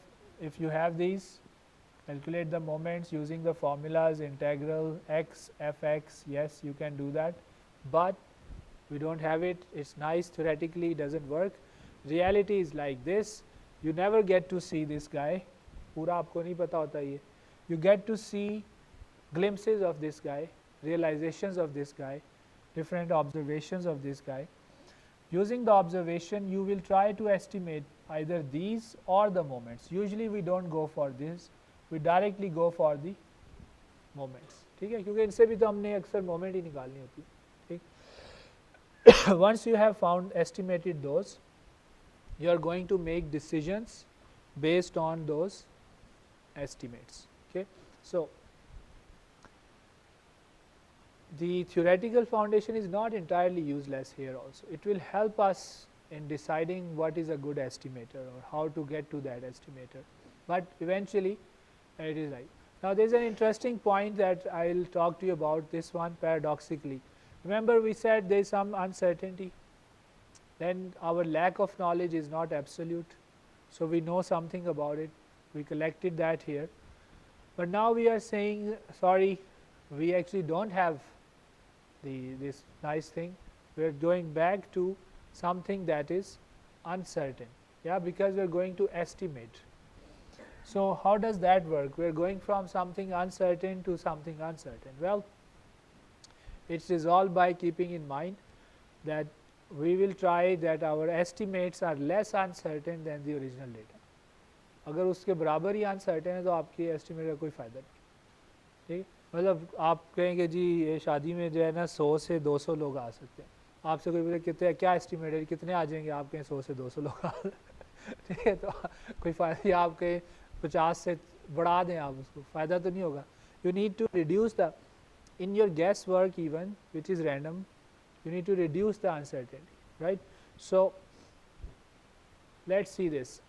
if you have these, calculate the moments using the formulas integral x fx, yes you can do that, but we don't have it. It's nice, theoretically it doesn't work. Reality is like this. You never get to see this guy, पूरा आपको नहीं पता होता ये. You get to see glimpses of this guy, realizations of this guy, different observations of this guy. Using the observation, you will try to estimate either these or the moments. Usually we don't go for this, we directly go for the moments, ठीक है, क्योंकि इनसे भी तो हमने अक्सर moment ही निकालनी होती है, ठीक. Once you have found, estimated those, you are going to make decisions based on those estimates, okay. So the theoretical foundation is not entirely useless here also. It will help us in deciding what is a good estimator or how to get to that estimator, but eventually it is right. Now there is an interesting point that I will talk to you about, this one paradoxically. Remember we said there is some uncertainty, then our lack of knowledge is not absolute, so we know something about it, we collected that here, but now we are saying sorry, we actually don't have this nice thing, we are going back to something that is uncertain, yeah, because we are going to estimate. So how does that work? We are going from something uncertain to something uncertain. Well, it's resolved by keeping in mind that we will try that our estimates are less uncertain than the original data. अगर उसके बराबर ही uncertain है तो आपकी estimate का कोई फ़ायदा नहीं, ठीक. मतलब आप कहेंगे जी ये शादी में जो है ना 100 से 200 लोग आ सकते हैं, आपसे कोई बोले कितने, क्या एस्टिमेट है कितने आ जाएंगे, आप कहें 100 से 200 लोग आ ठीक है, तो कोई फ़ायदा नहीं, आप कहें 50 से बढ़ा दें आप उसको, फ़ायदा तो नहीं होगा. You need to reduce the, in your guesswork even which is random, you need to reduce the uncertainty, right. So let's see this.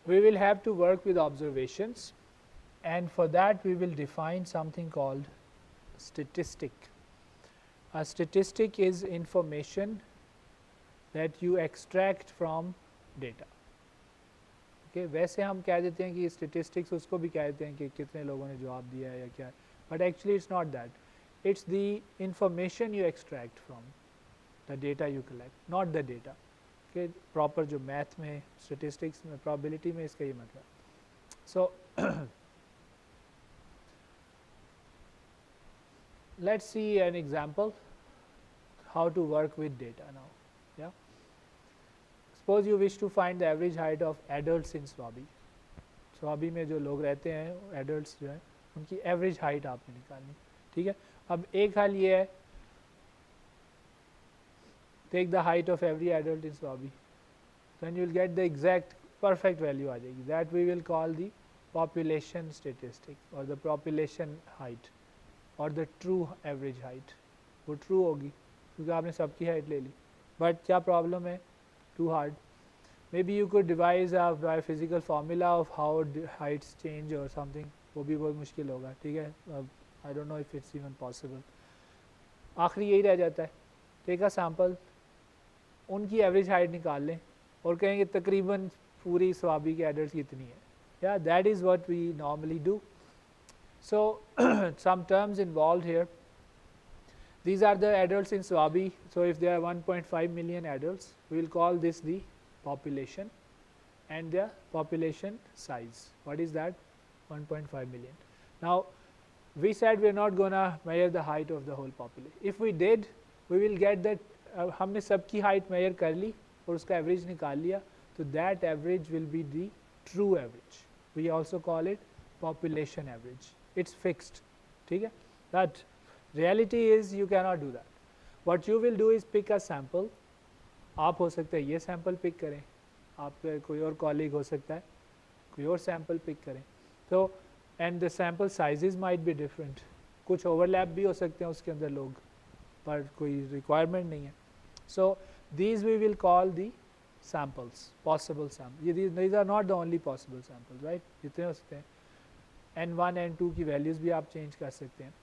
We will have to work with observations, and for that we will define something called statistic. A statistic is information that you extract from data. Okay, वैसे हम कह देते हैं कि statistics उसको भी कह देते हैं कि कितने लोगों ने जवाब दिया है या क्या, but actually it's not that. It's the information you extract from the data you collect, not the data. Okay, proper जो math में, statistics में, probability में इसका ये मतलब. So let's see an example how to work with data now. Yeah. Suppose you wish to find the average height of adults in Swabi. Swabi में जो लोग रहते हैं adults जो हैं उनकी average height आपने निकालनी, ठीक है. अब एक हाल ये है, take the height of every adult in Swabi, then you will get the exact perfect value आ जाएगी. That we will call the population statistic or the population height or the true average height. वो true होगी क्योंकि आपने सबकी height ले ली. But क्या problem है? Too hard. Maybe you could devise a biophysical formula of how heights change or something. वो भी बहुत मुश्किल होगा, ठीक है. I don't know if it's even possible. आखिरी यही रह जाता है, take a sample, उनकी एवरेज हाइट निकाल लें और कहेंगे तकरीबन पूरी स्वाबी के एडल्ट कितनी है. Yeah, that is what we normally do. So some terms involved here. These are the adults in Swabi. So if there are 1.5 million adults, we will call this the population and the population size. What is that? 1.5 million. Now we said we are not gonna measure the height of the whole population. If we did, we will get that हमने सबकी height measure कर ली और उसका average निकाल लिया, तो that average will be the true average. We also call it population average. It's fixed. ठीक है? But reality is you cannot do that. What you will do is pick a sample. आप हो सकता है ये sample pick करें, आपका कोई और colleague हो सकता है कोई और sample pick करें. So and the sample sizes might be different. कुछ overlap भी हो सकते हैं उसके अंदर लोग, पर कोई requirement नहीं है. So these we will call the samples, possible samples. These are not the only possible samples, right? जितने हो सकते हैं. N1, N2 की values भी आप change कर सकते हैं.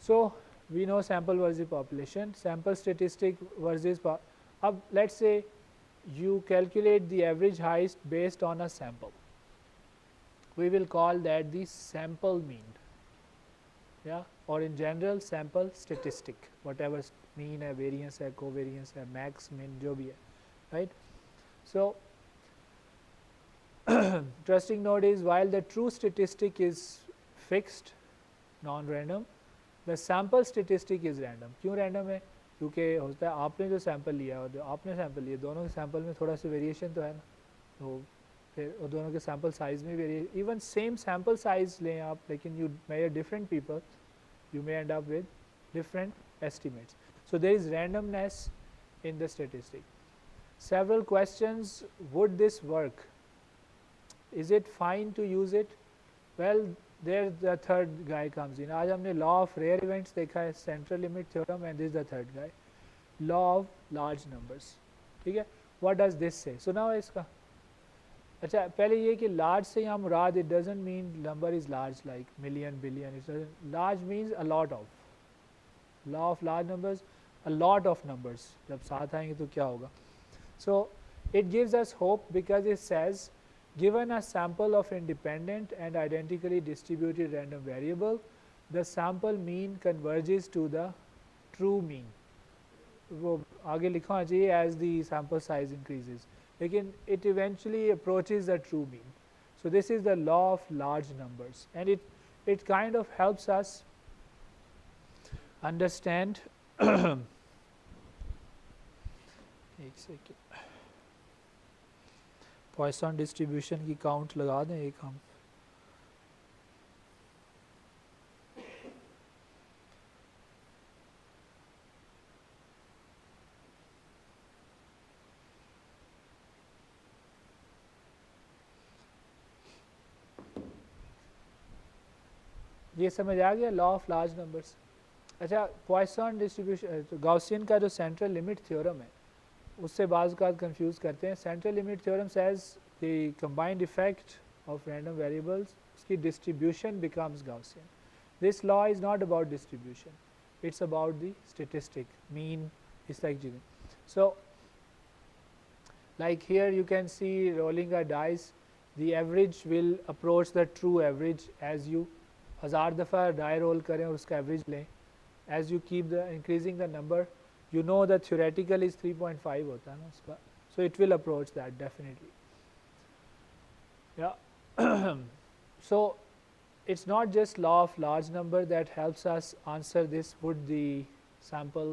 So we know sample versus population, sample statistic versus अब let's say you calculate the average height based on a sample. We will call that the sample mean, yeah, or in general sample statistic, whatever mean है, variance है, covariance है, max min जो भी है, right? So interesting note is while the true statistic is fixed, non-random, the sample statistic is random. क्यों random है? क्योंकि होता है आपने जो sample लिया और जो आपने sample लिया दोनों के sample में थोड़ा सा variation तो है ना, तो फिर दोनों के sample size में variation, even same sample size लें आप लेकिन you measure different people, you may end up with different estimates. So there is randomness in the statistic. Several questions, would this work? Is it fine to use it? Well, there the third guy comes in. आज हमने law of rare events देखा है, central limit theorem, and this is the third guy, law of large numbers. ठीक है? What does this say? So now इसका अच्छा पहले ये कि large से यहाँ मुराद, it doesn't mean number is large like million, billion. It doesn't. Large means a lot of. Law of large numbers, a lot of numbers. जब साथ आएंगे तो क्या होगा? So it gives us hope because it says given a sample of independent and identically distributed random variable, the sample mean converges to the true mean. वो आगे लिखा होना चाहिए as the sample size increases, लेकिन it eventually approaches the true mean. So this is the law of large numbers, and it kind of helps us understand एक second Poisson distribution की count लगा दें एक हम. ये समझ आ गया लॉ ऑफ लार्ज नंबर्स. अच्छा पॉइसन डिस्ट्रीब्यूशन गॉसियन का जो सेंट्रल लिमिट थ्योरम है उससे बाज़ का कंफ्यूज करते हैं. Central limit theorem says the combined effect of random variables, उसकी distribution becomes Gaussian. This law is not about distribution, it's about the statistic mean, इस तरह की चीज़ें. So like here you can see rolling a dice, the average will approach the true average as you 1000 दफ़ा die roll करें और उसका average लें. As you keep the increasing the number, you know that theoretical is 3.5 होता है ना उसका, so it will approach that definitely. Yeah. So it's not just law of large number that helps us answer this, would the sample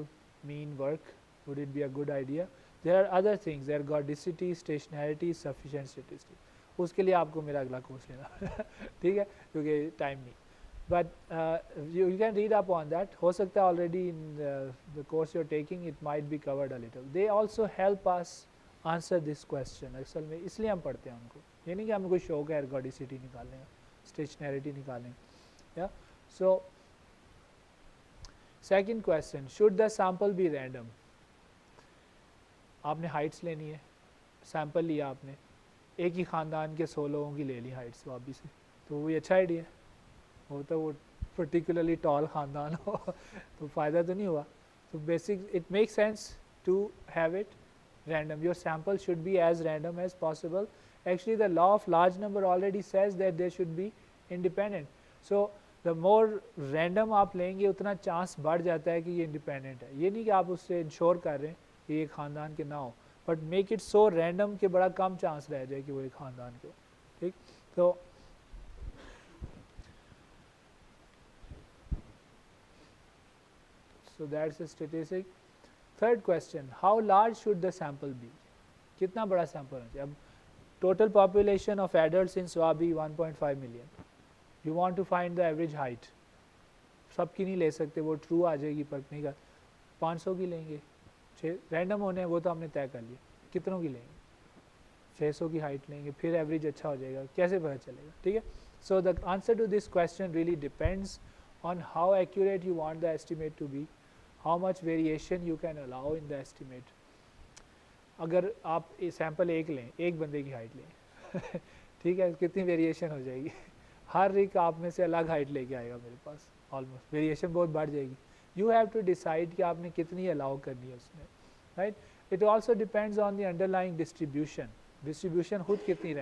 mean work, would it be a good idea. There are other things, there are godicity, stationarity, sufficient statistic. उसके लिए आपको मेरा अगला course लेना ठीक है क्योंकि time नहीं. But you can read up on that. हो सकता है already in the course you're taking it might be covered a little. They also help us answer this question. असल में इसलिए हम पढ़ते हैं उनको, ये नहीं कि हमें कोई शौक है ergodicity निकालने का, stationarity निकालने का. Yeah. So second question, should the sample be random? आपने heights लेनी है, sample लिया आपने, एक ही ख़ानदान के 100 लोगों की ले ली heights वापस से, तो वो अच्छा आइडिया होता, वो पर्टिकुलरली टॉल ख़ानदान हो तो फ़ायदा तो नहीं हुआ. तो basic it make sense to have it random. Your sample should be as random as possible. Actually the law of large number already says that they should be independent. So the more random आप लेंगे उतना chance बढ़ जाता है कि ये independent है. ये नहीं कि आप उससे इंश्योर कर रहे हैं कि ये ख़ानदान के ना हो, but make it so random कि बड़ा कम चांस रह जाए कि वो एक ख़ानदान के हो. ठीक, तो So that's a statistic. Third question, how large should the sample be? कितना बड़ा sample होना चाहिए? अब total population of adults in Swabi 1.5 million. You want to find the average height. सबकी नहीं ले सकते, वो true आ जाएगी फर्क नहीं कर. 500 की लेंगे, रैंडम होने हैं वो तो हमने तय कर लिया. कितनों की लेंगे? 600 की हाइट लेंगे, फिर एवरेज अच्छा हो जाएगा, कैसे पता चलेगा? ठीक है. So the answer to this question really depends on how accurate you want the estimate to be, how much variation you can allow in the estimate. अगर आप सैम्पल एक लें, एक बंदे की हाइट लें ठीक है, कितनी वेरिएशन हो जाएगी हर एक आप में से अलग हाइट लेके आएगा मेरे पास, ऑलमोस्ट वेरिएशन बहुत बढ़ जाएगी. यू हैव टू डिसाइड कि आपने कितनी अलाउ करनी है उसमें, right. It also depends on the underlying distribution. Distribution खुद कितनी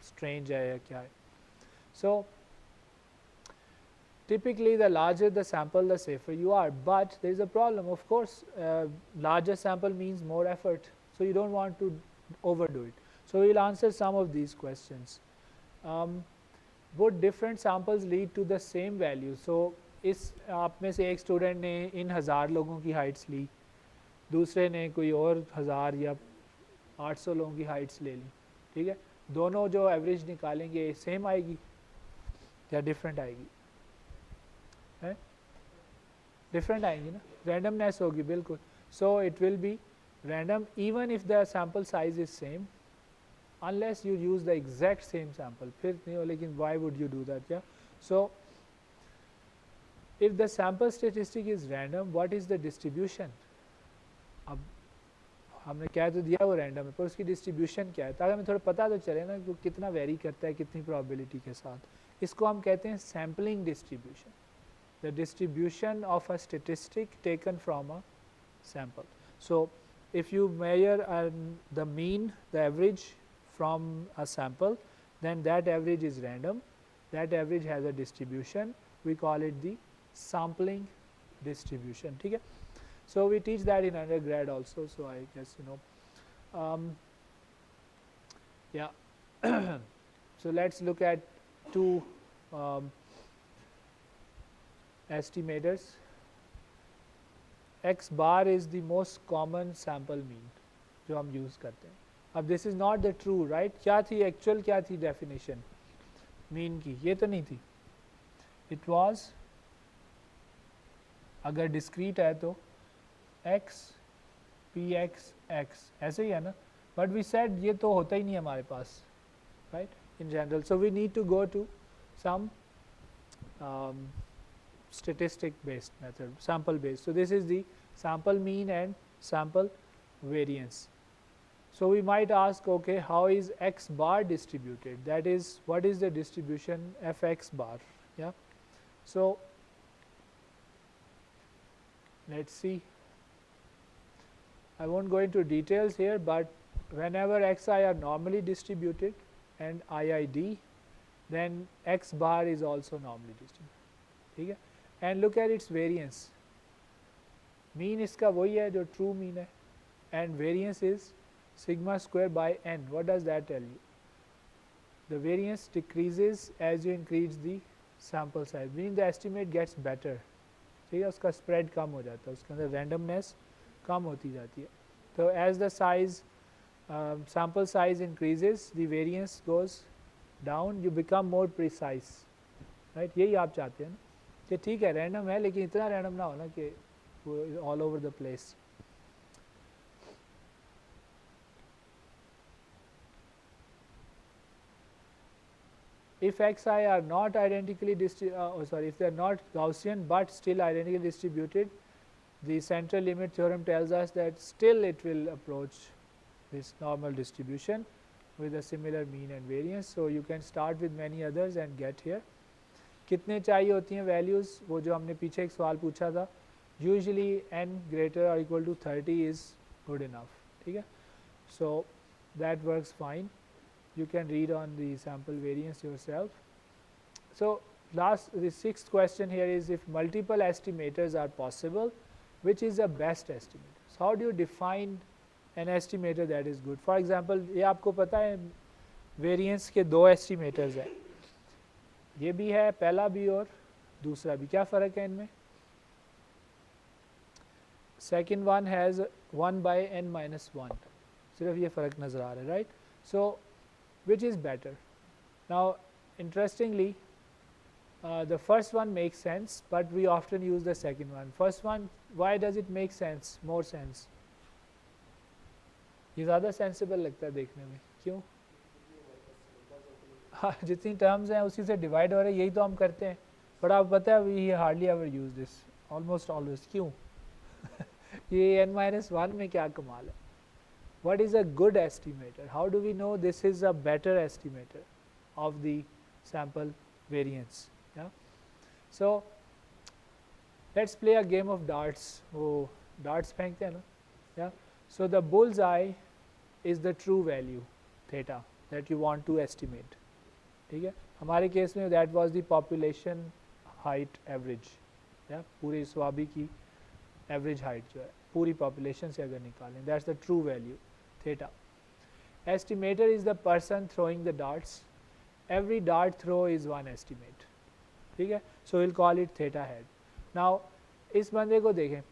स्ट्रेंज है या क्या है. So typically the larger the sample, the safer you are, but there is a problem. Of course, larger sample means more effort, so you don't want to overdo it. So we will answer some of these questions. Would different samples lead to the same value? So इस आप में से एक student ने इन 1000 लोगों की Heights ली, दूसरे ने कोई और 1000 या 800 लोगों की हाइट्स ले ली. ठीक है, दोनों जो एवरेज निकालेंगे सेम आएगी या डिफरेंट आएगी? है डिफरेंट आएंगी ना, रैंडमनेस होगी बिल्कुल. So it will be random even if the sample size is same, unless you use the exact same sample, फिर नहीं हो. लेकिन why would you do that? या so if the sample statistic is random, what is the distribution? अब हमने क्या तो दिया वो रैंडम है, पर उसकी डिस्ट्रीब्यूशन क्या है, ताकि हमें थोड़ा पता तो चले ना कि कितना वेरी करता है कितनी प्रोबेबिलिटी के साथ. इसको हम कहते हैं sampling distribution, the distribution of a statistic taken from a sample. So if you measure the mean, the average from a sample, then that average is random, that average has a distribution, we call it the sampling distribution. ठीक है. So we teach that in undergrad also, so I guess you know. Yeah. So let's look at two estimators. X bar is the most common sample mean जो हम use करते हैं. अब this is not the true, right? क्या थी actual, क्या थी definition mean की? ये तो नहीं थी. It was, अगर discrete है तो x px x ऐसे ही है ना, but we said ये तो होता ही नहीं हमारे पास, right, in general. So we need to go to some statistic based method, sample based. So this is the sample mean and sample variance. So we might ask, okay, how is x bar distributed? That is, what is the distribution fx bar? Yeah. So let's see. I won't go into details here, but whenever xi are normally distributed and iid, then x bar is also normally distributed. ठीक है. And look at its variance. Mean इसका वही है जो true mean है, and variance is sigma square by n. What does that tell you? The variance decreases as you increase the sample size, meaning the estimate gets better. ठीक है, उसका spread कम हो जाता है, उसके अंदर randomness कम होती जाती है. तो as the size sample size increases, the variance goes down, you become more precise, right? यही आप चाहते हैं ना कि ठीक है random है, लेकिन इतना random ना हो ना कि all over the place. If xi are not identically if they are not Gaussian but still identically distributed, the central limit theorem tells us that still it will approach this normal distribution with a similar mean and variance. So you can start with many others and get here. कितने चाहिए होती हैं values? वो जो हमने पीछे एक सवाल पूछा था. Usually n greater or equal to 30 is good enough. ठीक है. So that works fine. You can read on the sample variance yourself. So the sixth question here is, if multiple estimators are possible, which is the best estimator? So how do you define an estimator that is good? For example, ये आपको पता है variance के दो estimators हैं, ये भी है पहला भी और दूसरा भी. क्या फ़र्क है इनमें? Second one has 1 by n minus 1, सिर्फ ये फ़र्क नज़र आ रहा है, right. So which is better? Now interestingly, the first one makes sense, but we often use the second one. First one, why does it make sense, more sense? ये ज़्यादा sensible लगता है देखने में, क्यों? हाँ, जितनी टर्म्स हैं उसी से डिवाइड हो रहे हैं, यही तो हम करते हैं. बट आप पता है we hardly ever use this, almost always. क्यों? ये n-1 में क्या कमाल है? What is a good estimator? How do we know this is a better estimator of the sample variance? Yeah. So let's play a game of darts. Oh, darts फेंकते हैं ना? Yeah. So the bullseye is the true value theta that you want to estimate. ठीक है? हमारे case में that was the population height average. Yeah. पूरी स्वाबी की average height जो है पूरी population से अगर निकालें, that's the true value theta. Estimator is the person throwing the darts. Every dart throw is one estimate. ठीक है? So we'll call it theta head. Now इस बंदे को देखें.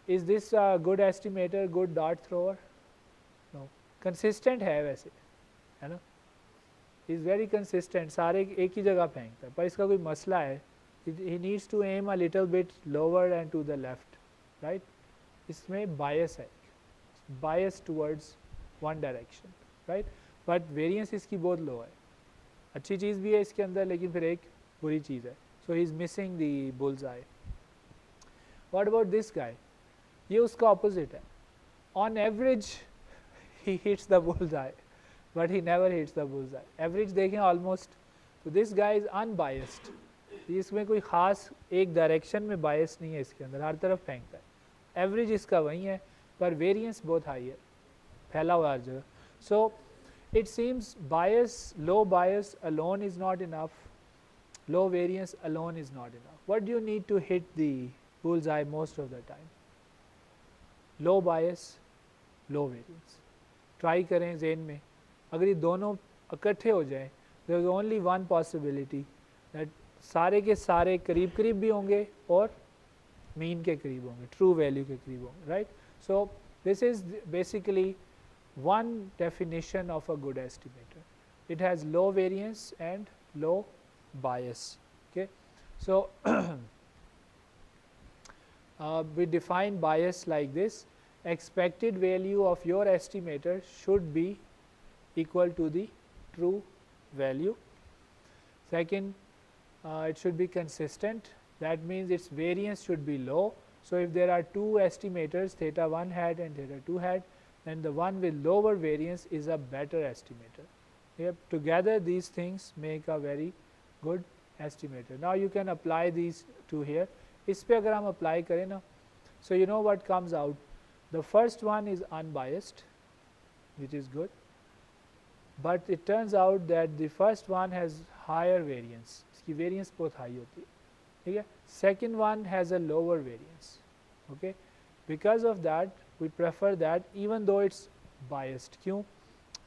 Is this a good estimator, good dart thrower? No. Consistent है वैसे, है ना? Is very consistent. सारे एक ही जगह फेंकता है, पर इसका कोई मसला है. He needs to aim a little bit lower and to the left, right? इसमें bias है, bias towards one direction, right? But variance इसकी बहुत low है. अच्छी चीज़ भी है इसके अंदर, लेकिन फिर एक बुरी चीज़ है. So he is missing the bullseye. What about this guy? ये उसका opposite है. On average, he hits the bullseye, but he never hits the bullseye. Average देखें almost. So this guy is unbiased. इसमें कोई ख़ास एक डायरेक्शन में बायस नहीं है इसके अंदर, हर तरफ फेंकता है. एवरेज इसका वही है, पर वेरिएंस बहुत हाई है, फैला हुआ हर जगह. So it seems bias, low bias alone is not enough, low variance alone is not enough. What do you need to hit the bull's eye most of the time? Low bias, low variance. Try करें जेन में, अगर ये दोनों इकट्ठे हो जाएं, there is only one possibility that सारे के सारे करीब करीब भी होंगे और मीन के करीब होंगे, ट्रू वैल्यू के करीब होंगे, right? So this is basically one definition of a good estimator. It has low variance and low bias. Okay, so we define bias like this: expected value of your estimator should be equal to the true value. Second, it should be consistent. That means its variance should be low. So if there are two estimators, theta 1 hat and theta 2 hat, then the one with lower variance is a better estimator. Yep. Together these things make a very good estimator. Now you can apply these two here. इस पे अगर हम apply करें ना, so you know what comes out. The first one is unbiased, which is good, but it turns out that the first one has higher variance. इसकी variance बहुत high होती है, ठीक है? Second one has a lower variance. Okay, because of that we prefer that even though it's biased. क्यों?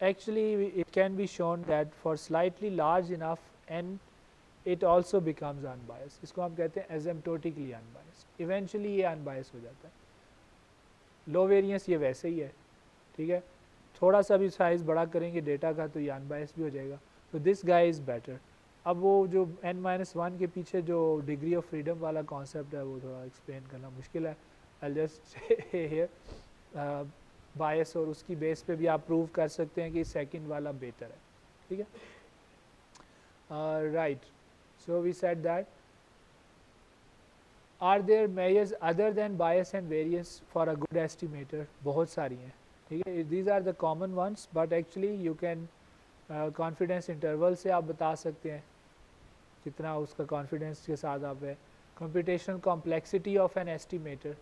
Actually it can be shown that for slightly large enough n it also becomes unbiased. इसको हम कहते हैं asymptotically unbiased. Eventually ये unbiased हो जाता है. Low variance ये वैसे ही है, ठीक है? थोड़ा सा भी साइज बड़ा करेंगे डेटा का तो ये अनबायस्ड भी हो जाएगा. तो दिस गाय इज़ बेटर. अब वो जो n-1 के पीछे जो डिग्री ऑफ फ्रीडम वाला कॉन्सेप्ट है वो थोड़ा एक्सप्लेन करना मुश्किल है. आई जस्ट हियर बायस, और उसकी बेस पे भी आप प्रूव कर सकते हैं कि सेकंड वाला बेटर है, ठीक है? Right, so we said that are there measures other than bias and variance for a good estimator? बहुत सारी हैं, ठीक है? These are the common ones, but actually you can confidence interval से आप बता सकते हैं कितना उसका कॉन्फिडेंस के साथ आप है. Computational complexity of an estimator,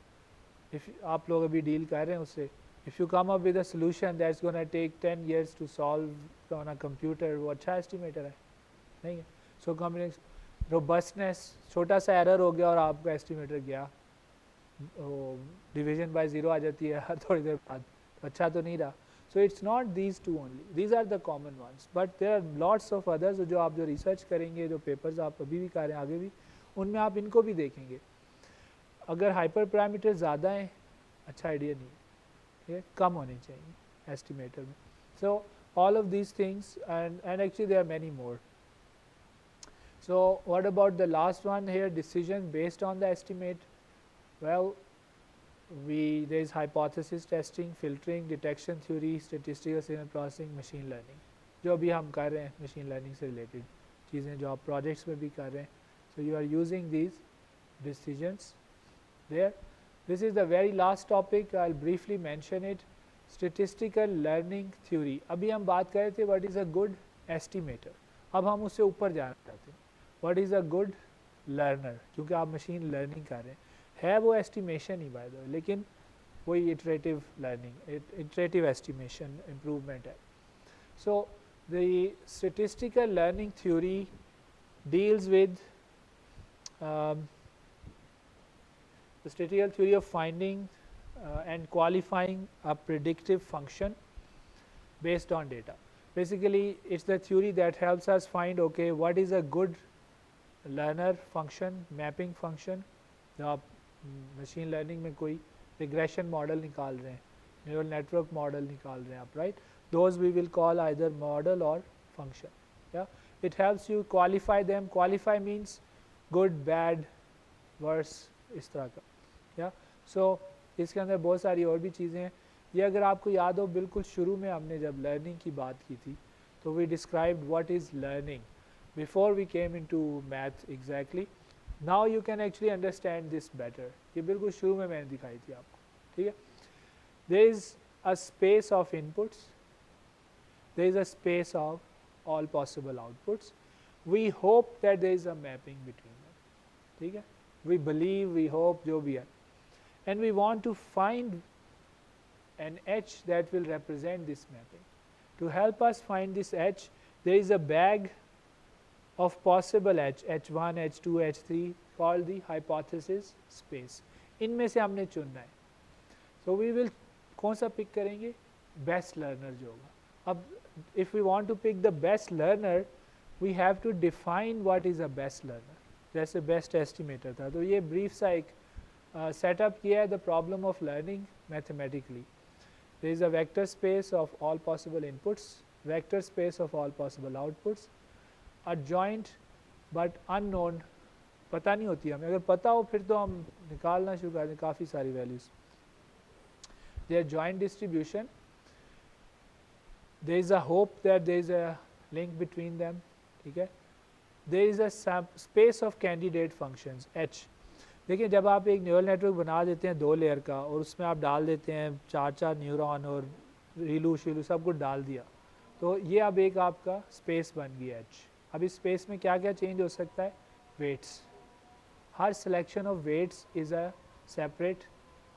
if आप लोग अभी डील कर रहे हैं उससे, if you come up with a solution that's gonna take 10 years to solve on a computer, वो अच्छा एस्टिमेटर है? नहीं है. सो कॉम्प्लेक्स रोबस्टनेस, छोटा सा एरर हो गया और आपका एस्टिमेटर गया, डिवीजन बाय ज़ीरो आ जाती है हर थोड़ी देर बाद, अच्छा तो नहीं रहा. So it's not these two only. These are the common ones, but there are lots of others. जो आप जो रिसर्च करेंगे, जो पेपर्स आप अभी भी कर रहे हैं आगे भी, उनमें आप इनको भी देखेंगे. अगर हाइपर पैरामीटर ज़्यादा हैं अच्छा आइडिया नहीं है, ठीक है, कम होने चाहिए एस्टिमेटर में. सो all of these things, and actually there are many more. So what about the last one here, decision based on the estimate? Well, there is hypothesis testing, filtering, detection theory, statistical signal processing, machine learning. जो अभी हम कर रहे हैं machine learning से related चीज़ें जो आप projects में भी कर रहे हैं. So you are using these decisions there. This is the very last topic. I'll briefly mention it. Statistical learning theory. अभी हम बात कर रहे थे what is a good estimator. अब हम उससे ऊपर जाना चाहते हैं. What is a good learner? क्योंकि आप machine learning कर रहे हैं, है वो estimation he by the way, लेकिन वही iterative learning, iterative estimation improvement है. So the statistical learning theory deals with the statistical theory of finding and qualifying a predictive function based on data. Basically, it's the theory that helps us find, okay, what is a good learner function, mapping function. जब आप machine learning में कोई regression model निकाल रहे हैं, neural network model निकाल रहे हैं आप, right? Those we will call either model or function. Yeah, it helps you qualify them. Qualify means good, bad, worse, इस तरह का. Yeah, so इसके अंदर बहुत सारी और भी चीज़ें हैं. ये अगर आपको याद हो, बिल्कुल शुरू में हमने जब लर्निंग की बात की थी तो we described what is learning before we came into math exactly. Now you can actually understand this better. ये बिल्कुल शुरू में मैंने दिखाई थी आपको, ठीक है. There is a space of inputs, there is a space of all possible outputs. We hope that there is a mapping between them, ठीक है. वी बिलीव, वी होप, जो भी है, and we want to find an edge that will represent this mapping. To help us find this edge, there is a bag of possible edge, H1, H2, H3, called the hypothesis space. इनमें से हमने चुनना है. So we will कौन सा pick करेंगे? Best learner जो होगा. अब if we want to pick the best learner, we have to define what is a best learner. जैसे best estimator था, तो ये brief सा एक setup किया है the problem of learning mathematically. There is a vector space of all possible inputs, vector space of all possible outputs, a joint but unknown, पता नहीं होती हमें, अगर पता हो फिर तो हम निकालना शुरू कर दें काफ़ी सारी values. Their joint distribution, there is a hope that there is a link between them, ठीक है. There is a space of candidate functions, H. देखिए जब आप एक न्यूरल नेटवर्क बना देते हैं 2 लेयर का और उसमें आप डाल देते हैं 4 न्यूरॉन और रीलू शीलू सब कुछ डाल दिया, तो ये अब एक आपका स्पेस बन गया एच. अब इस स्पेस में क्या क्या चेंज हो सकता है? वेट्स. हर selection of weights is a separate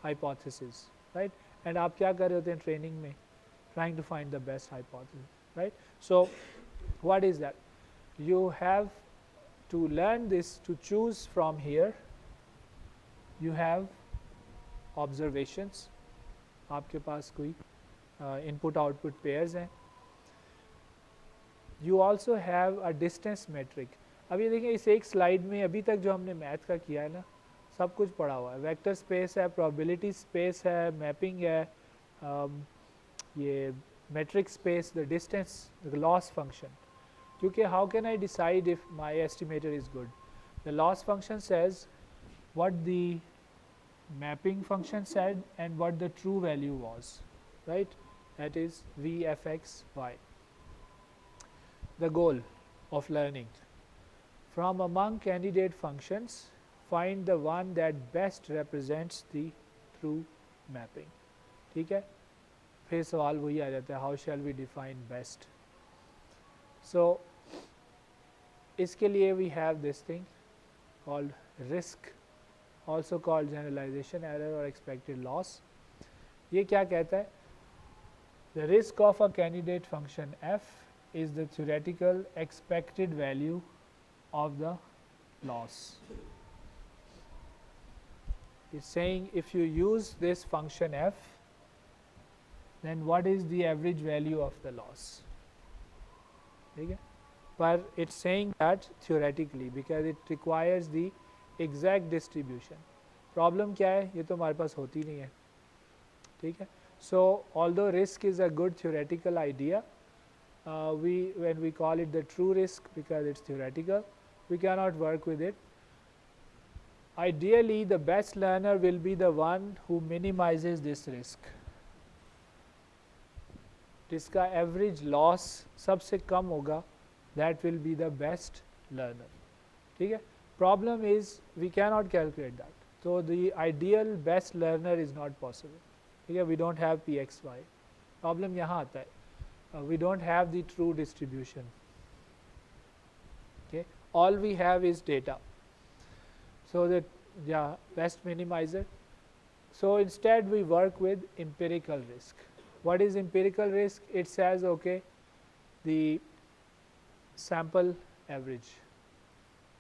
hypothesis, right. And आप क्या कर रहे होते हैं ट्रेनिंग में? Trying to find the best hypothesis, right. So what is that? You have to learn this to choose from here. You have observations, आपके पास कोई input output pairs हैं. You also have a distance metric. अब ये देखें इस एक slide में अभी तक जो हमने मैथ का किया है ना, सब कुछ पढ़ा हुआ है. वेक्टर स्पेस है, प्रोबेबिलिटी स्पेस है, मैपिंग है, ये metric space, the distance, the loss function. क्योंकि how can I decide if my estimator is good? The loss function says what the mapping function said and what the true value was, right? That is VFXY. The goal of learning: from among candidate functions, find the one that best represents the true mapping. ठीक है. फिर सवाल वही आ जाता है, how shall we define best? So इसके लिए we have this thing called risk, also called generalization error or expected loss. ये क्या कहता है? The risk of a candidate function f is the theoretical expected value of the loss. It's saying if you use this function f, then what is the average value of the loss? ठीक है. But it's saying that theoretically because it requires the exact distribution. Problem क्या है, ये तो हमारे पास होती नहीं है, ठीक है. सो although risk is a good theoretical idea, we when we call it the true risk because it's theoretical, we cannot work with it. Ideally the best learner will be the one who minimizes this risk, जिसका average loss सबसे कम होगा, that will be the best learner, ठीक है. Problem is we can not calculate that, तो the ideal best learner is not possible, ठीक है. We don't have P X Y, problem यहाँ आता है, we don't have the true distribution, okay, all we have is data, so that yeah, best minimizer. So instead we work with empirical risk. What is empirical risk? It says okay, the sample average,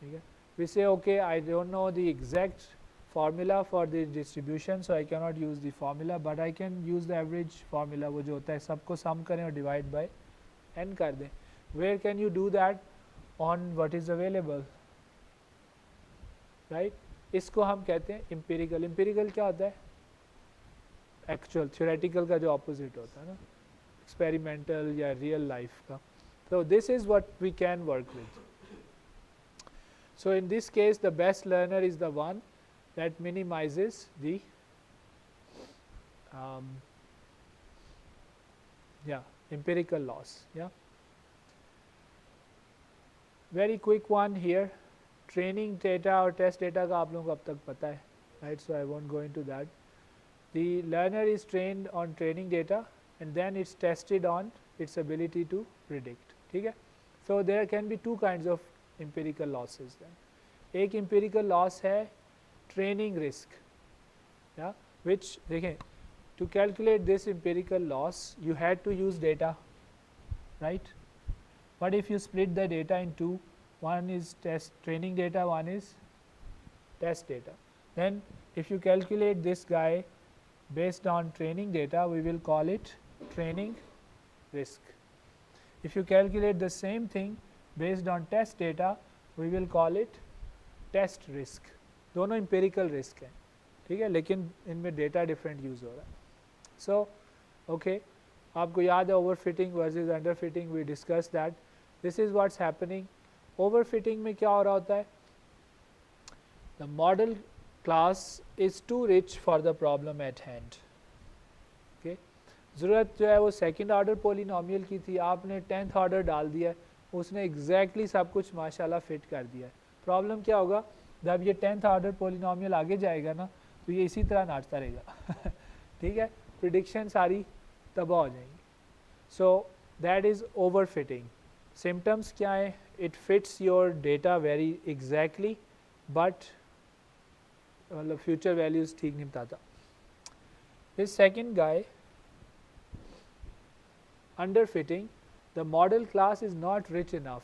okay. We say okay, I don't know the exact formula for the distribution, so I cannot use the formula, but I can use the average formula, वो जो होता है सबको sum करें और divide by n कर दें. Where can you do that? On what is available, right? इसको हम कहते हैं empirical. Empirical क्या होता है? एक्चुअल. थ्योरेटिकल का जो ऑपोजिट होता है ना, एक्सपेरिमेंटल या रियल लाइफ का. so this is what we can work with. So in this case the best learner is the one that minimizes the empirical loss. Very quick one here, training data और test data का आप लोगों को अब तक पता है, right? So I won't go into that. The learner is trained on training data and then it's tested on its ability to predict, ठीक है. So there can be two kinds of empirical losses then. एक empirical loss है training risk, which देखें, to calculate this empirical loss you had to use data, right? But if you split the data in two, one is training data, one is test data, then if you calculate this guy based on training data, we will call it training risk. If you calculate the same thing based on test data, we will call it test risk. दोनों empirical risk हैं, ठीक है, लेकिन इनमें data different use हो रहा है. So okay, आपको याद है overfitting versus underfitting, we discussed that. This is what's happening. Overfitting में क्या हो रहा होता है? The model class is too rich for the problem at hand. Okay, ज़रूरत जो है वो सेकंड ऑर्डर पोलिनोमियल की थी, आपने 10th ऑर्डर डाल दिया, उसने एग्जैक्टली सब कुछ माशाल्लाह फिट कर दिया. प्रॉब्लम क्या होगा, जब ये 10th ऑर्डर पोलिनोमियल आगे जाएगा ना, तो ये इसी तरह नाचता रहेगा. ठीक है, प्रिडिक्शन सारी तबाह हो जाएंगी. सो that is over fitting. Symptoms क्या है? It fits your data very exactly, but मतलब फ्यूचर वैल्यूज ठीक नहीं बताता. This second guy, under fitting, the model class is not rich enough.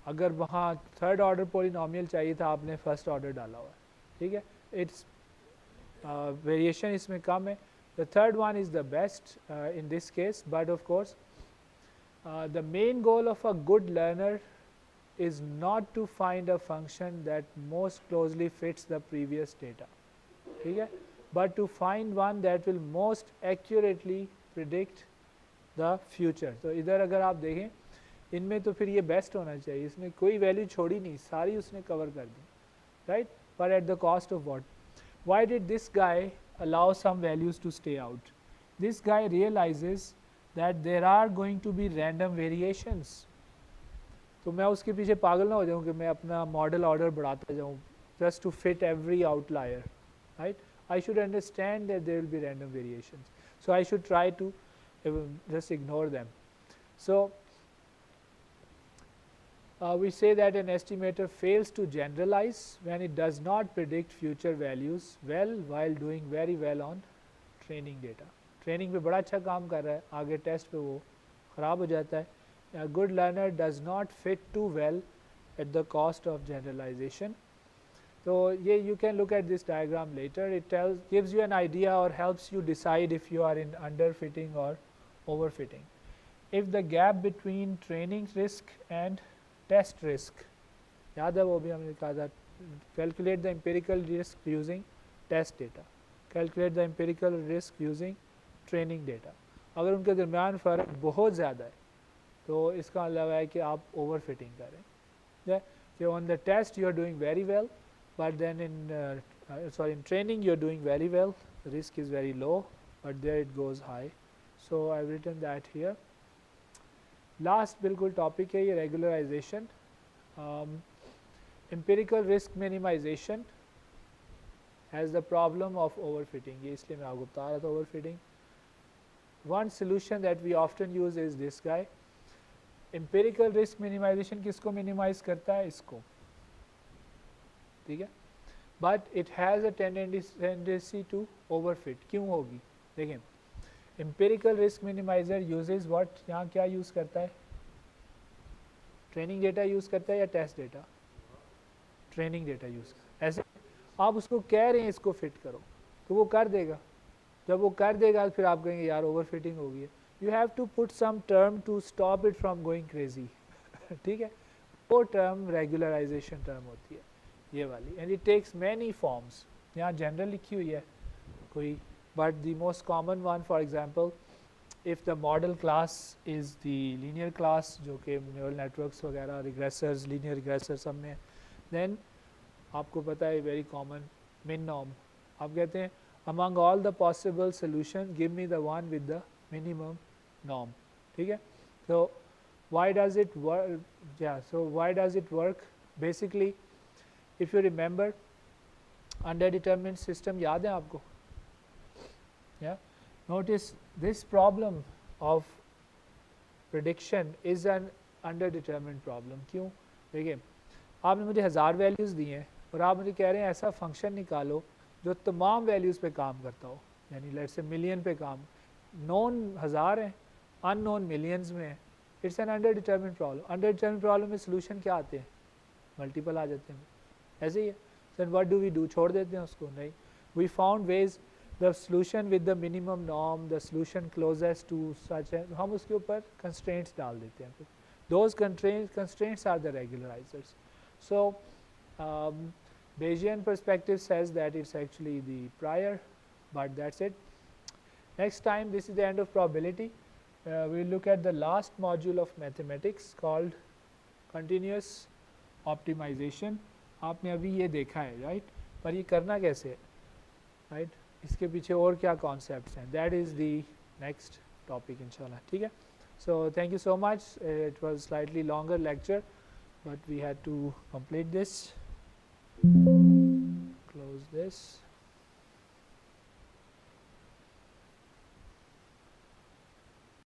अगर वहाँ थर्ड ऑर्डर पोलिनोमियल चाहिए था, आपने फर्स्ट ऑर्डर डाला हुआ है, ठीक है, इट्स वेरिएशन इसमें कम है. The third one is the best in this case, but of course the main goal of a good learner is not to find a function that most closely fits the previous data, ठीक है, but to find one that will most accurately predict the future. तो इधर अगर आप देखें, इनमें तो फिर ये बेस्ट होना चाहिए, इसने कोई वैल्यू छोड़ी नहीं, सारी उसने कवर कर दी, right? But at the cost of what? Why did this guy allow some values to stay out? This guy realizes that there are going to be random variations. तो मैं उसके पीछे पागल ना हो जाऊँ कि मैं अपना मॉडल ऑर्डर बढ़ाता जाऊँ just to fit every outlier, right? I should understand that there will be random variations, so I should try to just ignore them. So we say that an estimator fails to generalize when it does not predict future values well while doing very well on training data. Training पे बड़ा अच्छा काम कर रहा है, आगे test पे वो ख़राब हो जाता है. A good learner does not fit too well at the cost of generalization. So ये you can look at this diagram later. It gives you an idea or helps you decide if you are in underfitting or overfitting. If the gap between training risk and test risk, याद है वो भी हमने कहा था, calculate the empirical risk using test data, calculate the empirical risk using training data. अगर उनके दरमियान फ़र्क बहुत ज़्यादा है तो इसका मतलब है कि आप ओवर फिटिंग करें। So on the test you are doing very well, but then in training you are doing very well, the risk is very low, but there it goes high. So I've written that here. Last बिल्कुल topic है ये regularization, empirical risk minimization has the problem of overfitting. ये इसलिए मैं आपको बता रहा था overfitting. One solution that we often use is this guy. Empirical risk minimization किसको minimize करता है? इसको, ठीक है, but it has a tendency to overfit. क्यों होगी? देखें, empirical risk minimizer uses what? यहाँ क्या use करता है? ट्रेनिंग डेटा यूज़ करता है या test data? Training data use करता है। ऐसे आप उसको कह रहे हैं इसको फिट करो तो वो कर देगा, जब वो कर देगा फिर आप कहेंगे यार ओवर फिटिंग हो गई है। You have to put some term to stop it from going crazy, ठीक है, वो टर्म रेगुलराइजेशन टर्म होती है ये वाली, and it takes many forms. यहाँ जनरल लिखी हुई है कोई, but the most common one for example if the model class is the linear class जो कि neural networks वगैरह regressors, linear regressors सब में, then आपको पता है very common min norm, आप कहते हैं among all the possible solution give me the one with the minimum norm, ठीक है। so why does it work? So why does it work? Basically if you remember underdetermined system याद है आपको? Notice this problem of prediction is an underdetermined problem. क्यों? देखिए आपने मुझे 1000 values दी हैं और आप मुझे कह रहे हैं ऐसा फंक्शन निकालो जो तमाम वैल्यूज़ पे काम करता हो, यानी लेट्स से मिलियन पे काम, नोन 1000 हैं, अननोन मिलियंस में है। It's an underdetermined problem. Underdetermined problem में सोल्यूशन क्या आते हैं? मल्टीपल आ जाते हैं, ऐसे ही है। Sir what do we do? छोड़ देते हैं उसको? नहीं, we found ways the solution with the minimum norm, the solution closest to such, and हम उसके ऊपर constraints डाल देते हैं। Those constraints are the regularizers. So Bayesian perspective says that it's actually the prior, but that's it. Next time, this is the end of probability. We'll look at the last module of mathematics called continuous optimization. आपने अभी ये देखा है, right? पर ये करना कैसे है, right? इसके पीछे और क्या कॉन्सेप्ट्स हैं, that is the next topic इंशाल्लाह, ठीक है। So thank you so much, it was slightly longer lecture but we had to complete this, close this.